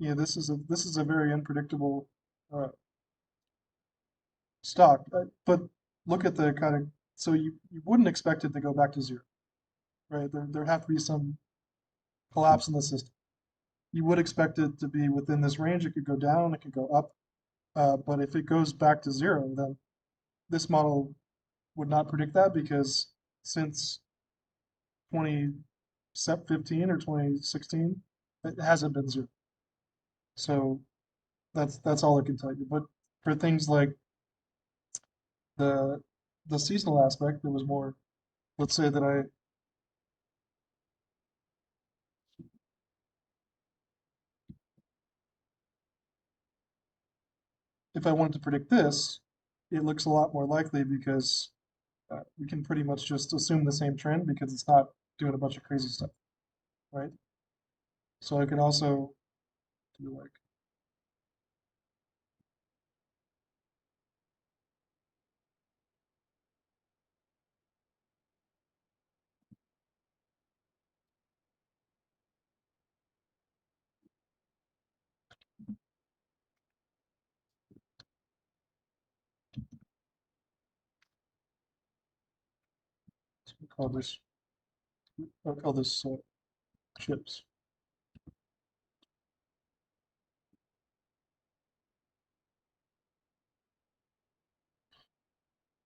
this is a very unpredictable uh, stock. But look at the kind of so you wouldn't expect it to go back to zero, right? There have to be some collapse in the system. You would expect it to be within this range. It could go down, it could go up, but if it goes back to zero, then this model would not predict that because since 2015 or 2016, it hasn't been zero. So that's all I can tell you. But for things like the the seasonal aspect, there was more. Let's say that if I wanted to predict this, it looks a lot more likely because we can pretty much just assume the same trend because it's not doing a bunch of crazy stuff, right? So I can also do like call this I'll call this chips.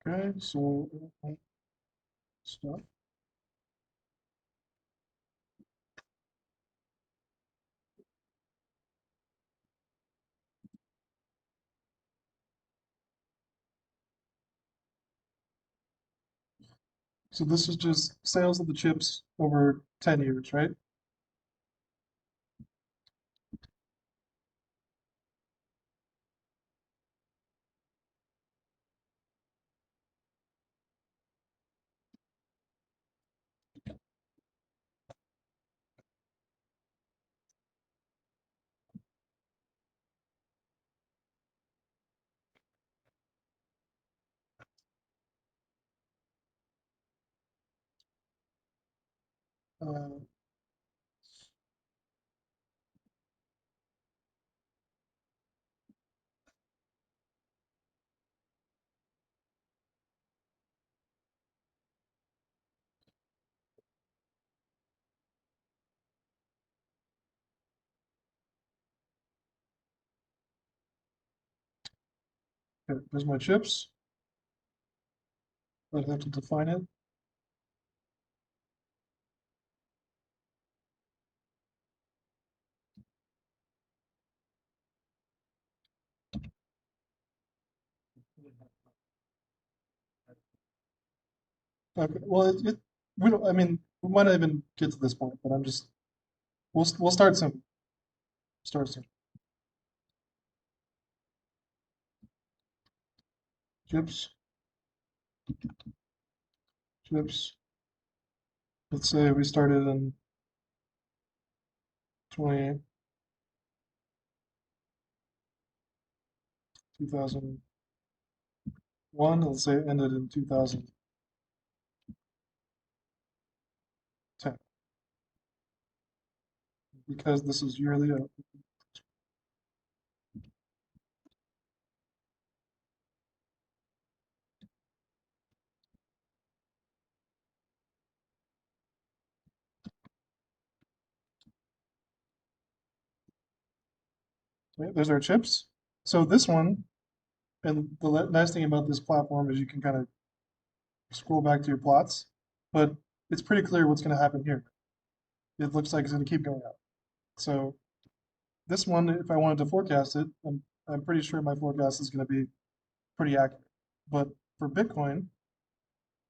Okay, so stop. So this is just sales of the chips over 10 years, right? Uh, okay, there's my chips. I'd have to define it. Okay, well, we don't, I mean, we might not even get to this point, but we'll start simple. Start simple. Chips, chips. Let's say we started in 20, 2001. Let's say it ended in 2010. Because this is yearly. Okay, there's our chips. So this one, and the nice thing about this platform is you can kind of scroll back to your plots, but it's pretty clear what's going to happen here. It looks like it's going to keep going up. So this one, if I wanted to forecast it, I'm pretty sure my forecast is going to be pretty accurate. But for Bitcoin,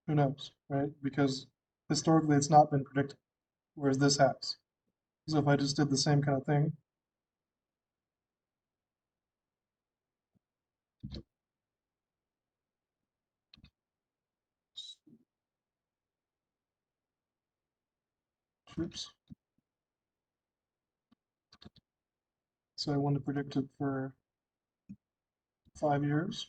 who knows, right? Because historically it's not been predicted, whereas this has. So if I just did the same kind of thing, oops. So I want to predict it for 5 years.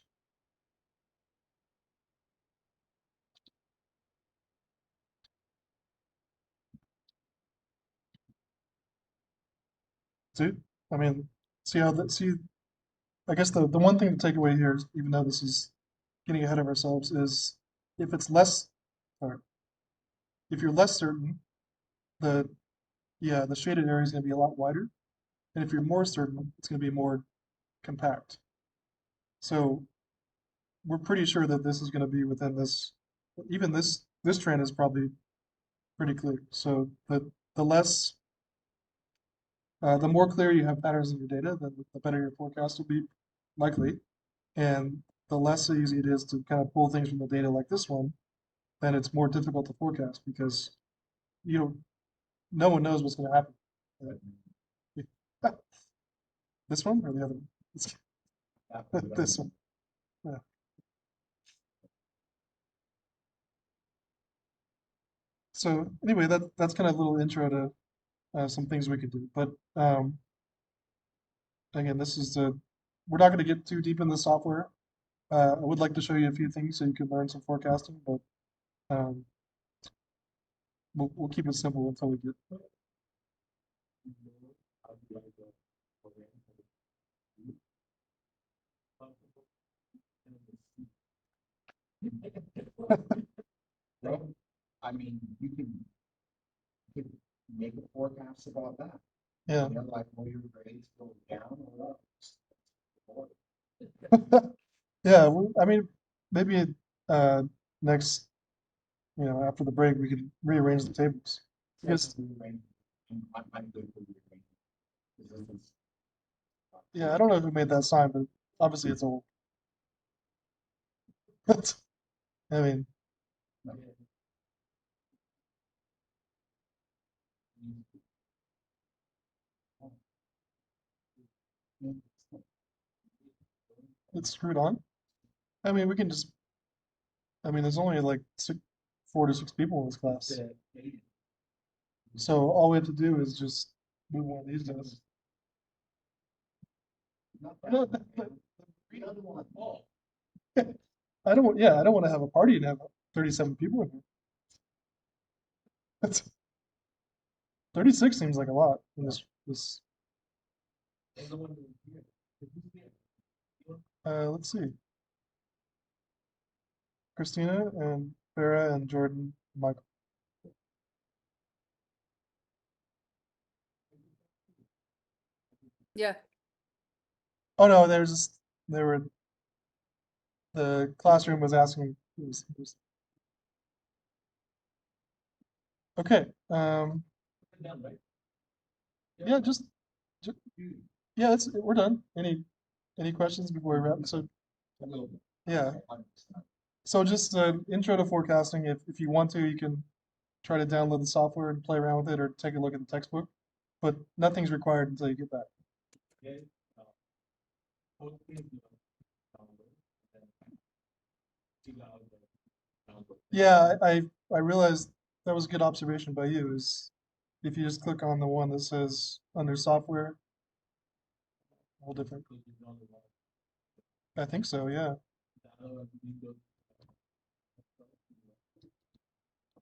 See, I mean, see how that, see, I guess the one thing to take away here is, even though this is getting ahead of ourselves, is if it's less, or if you're less certain, the, yeah, the shaded area is going to be a lot wider. And if you're more certain, it's going to be more compact. So we're pretty sure that this is going to be within this, even this trend is probably pretty clear. So the less, the more clear you have patterns in your data, then the better your forecast will be likely. And the less easy it is to kind of pull things from the data like this one, then it's more difficult to forecast because you know no one knows what's going to happen. Right? This one or the other one? This one. Yeah. So anyway, that's kind of a little intro to some things we could do. But again, this is we're not going to get too deep in the software. I would like to show you a few things so you can learn some forecasting, but um, we'll keep it simple until we get. Well, I mean, you can make a forecast about that. Yeah. You know, like, will your grades go down or up? Yeah, I mean, maybe uh, next, after the break, we could rearrange the tables. Because, I'm good for rearranging. 'Cause this is- yeah, I don't know who made that sign, but obviously it's old. I mean, it's screwed on. I mean, we can just, I mean, there's only like 4 to 6 people in this class. So all we have to do is just move one of these desks. No, I don't, yeah, I don't want to have a party and have 37 people in here. That's 36 seems like a lot in this. Let's see. Christina and Farah and Jordan, Michael. Yeah. Oh no, they were the classroom was asking. Okay. Yeah, yeah, we're done. Any questions before we wrap? So yeah. So just intro to forecasting. If you want to, you can try to download the software and play around with it, or take a look at the textbook. But nothing's required until you get back. Yeah, I realized that was a good observation by you. Is if you just click on the one that says under software, all different. I think so. Yeah.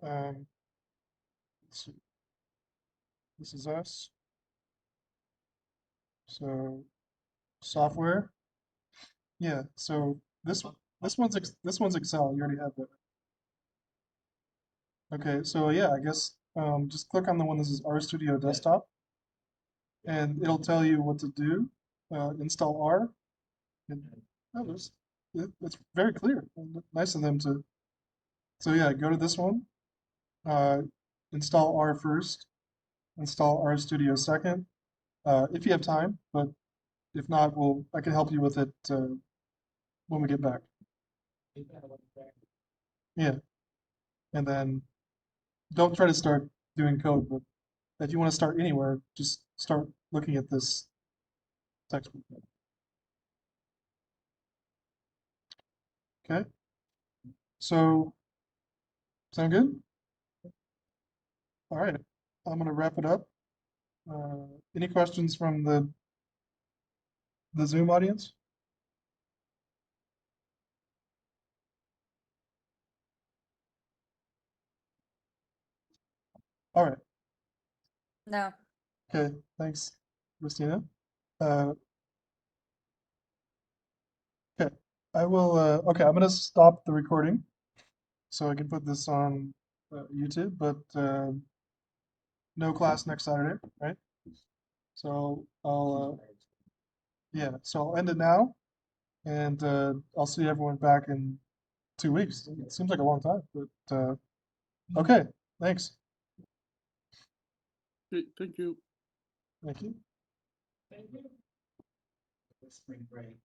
Let's see. This is us. So software. Yeah. So this one's Excel. You already have that. Okay. So yeah, I guess just click on the one that says RStudio Desktop, and it'll tell you what to do. Install R. And, oh, it's very clear. Nice of them to. So yeah, go to this one. Uh, install R first. Install RStudio second. If you have time, but if not, I can help you with it when we get back. Yeah, and then don't try to start doing code, but if you want to start anywhere, just start looking at this textbook. Okay, so sound good? All right, I'm gonna wrap it up. Any questions from the Zoom audience? All right. No. Okay, thanks, Christina. Uh, okay, okay, I'm gonna stop the recording so I can put this on YouTube, but no class next Saturday, right? So yeah, so I'll end it now, and I'll see everyone back in 2 weeks. It seems like a long time, but okay, thanks. Thank you. Thank you. Spring break.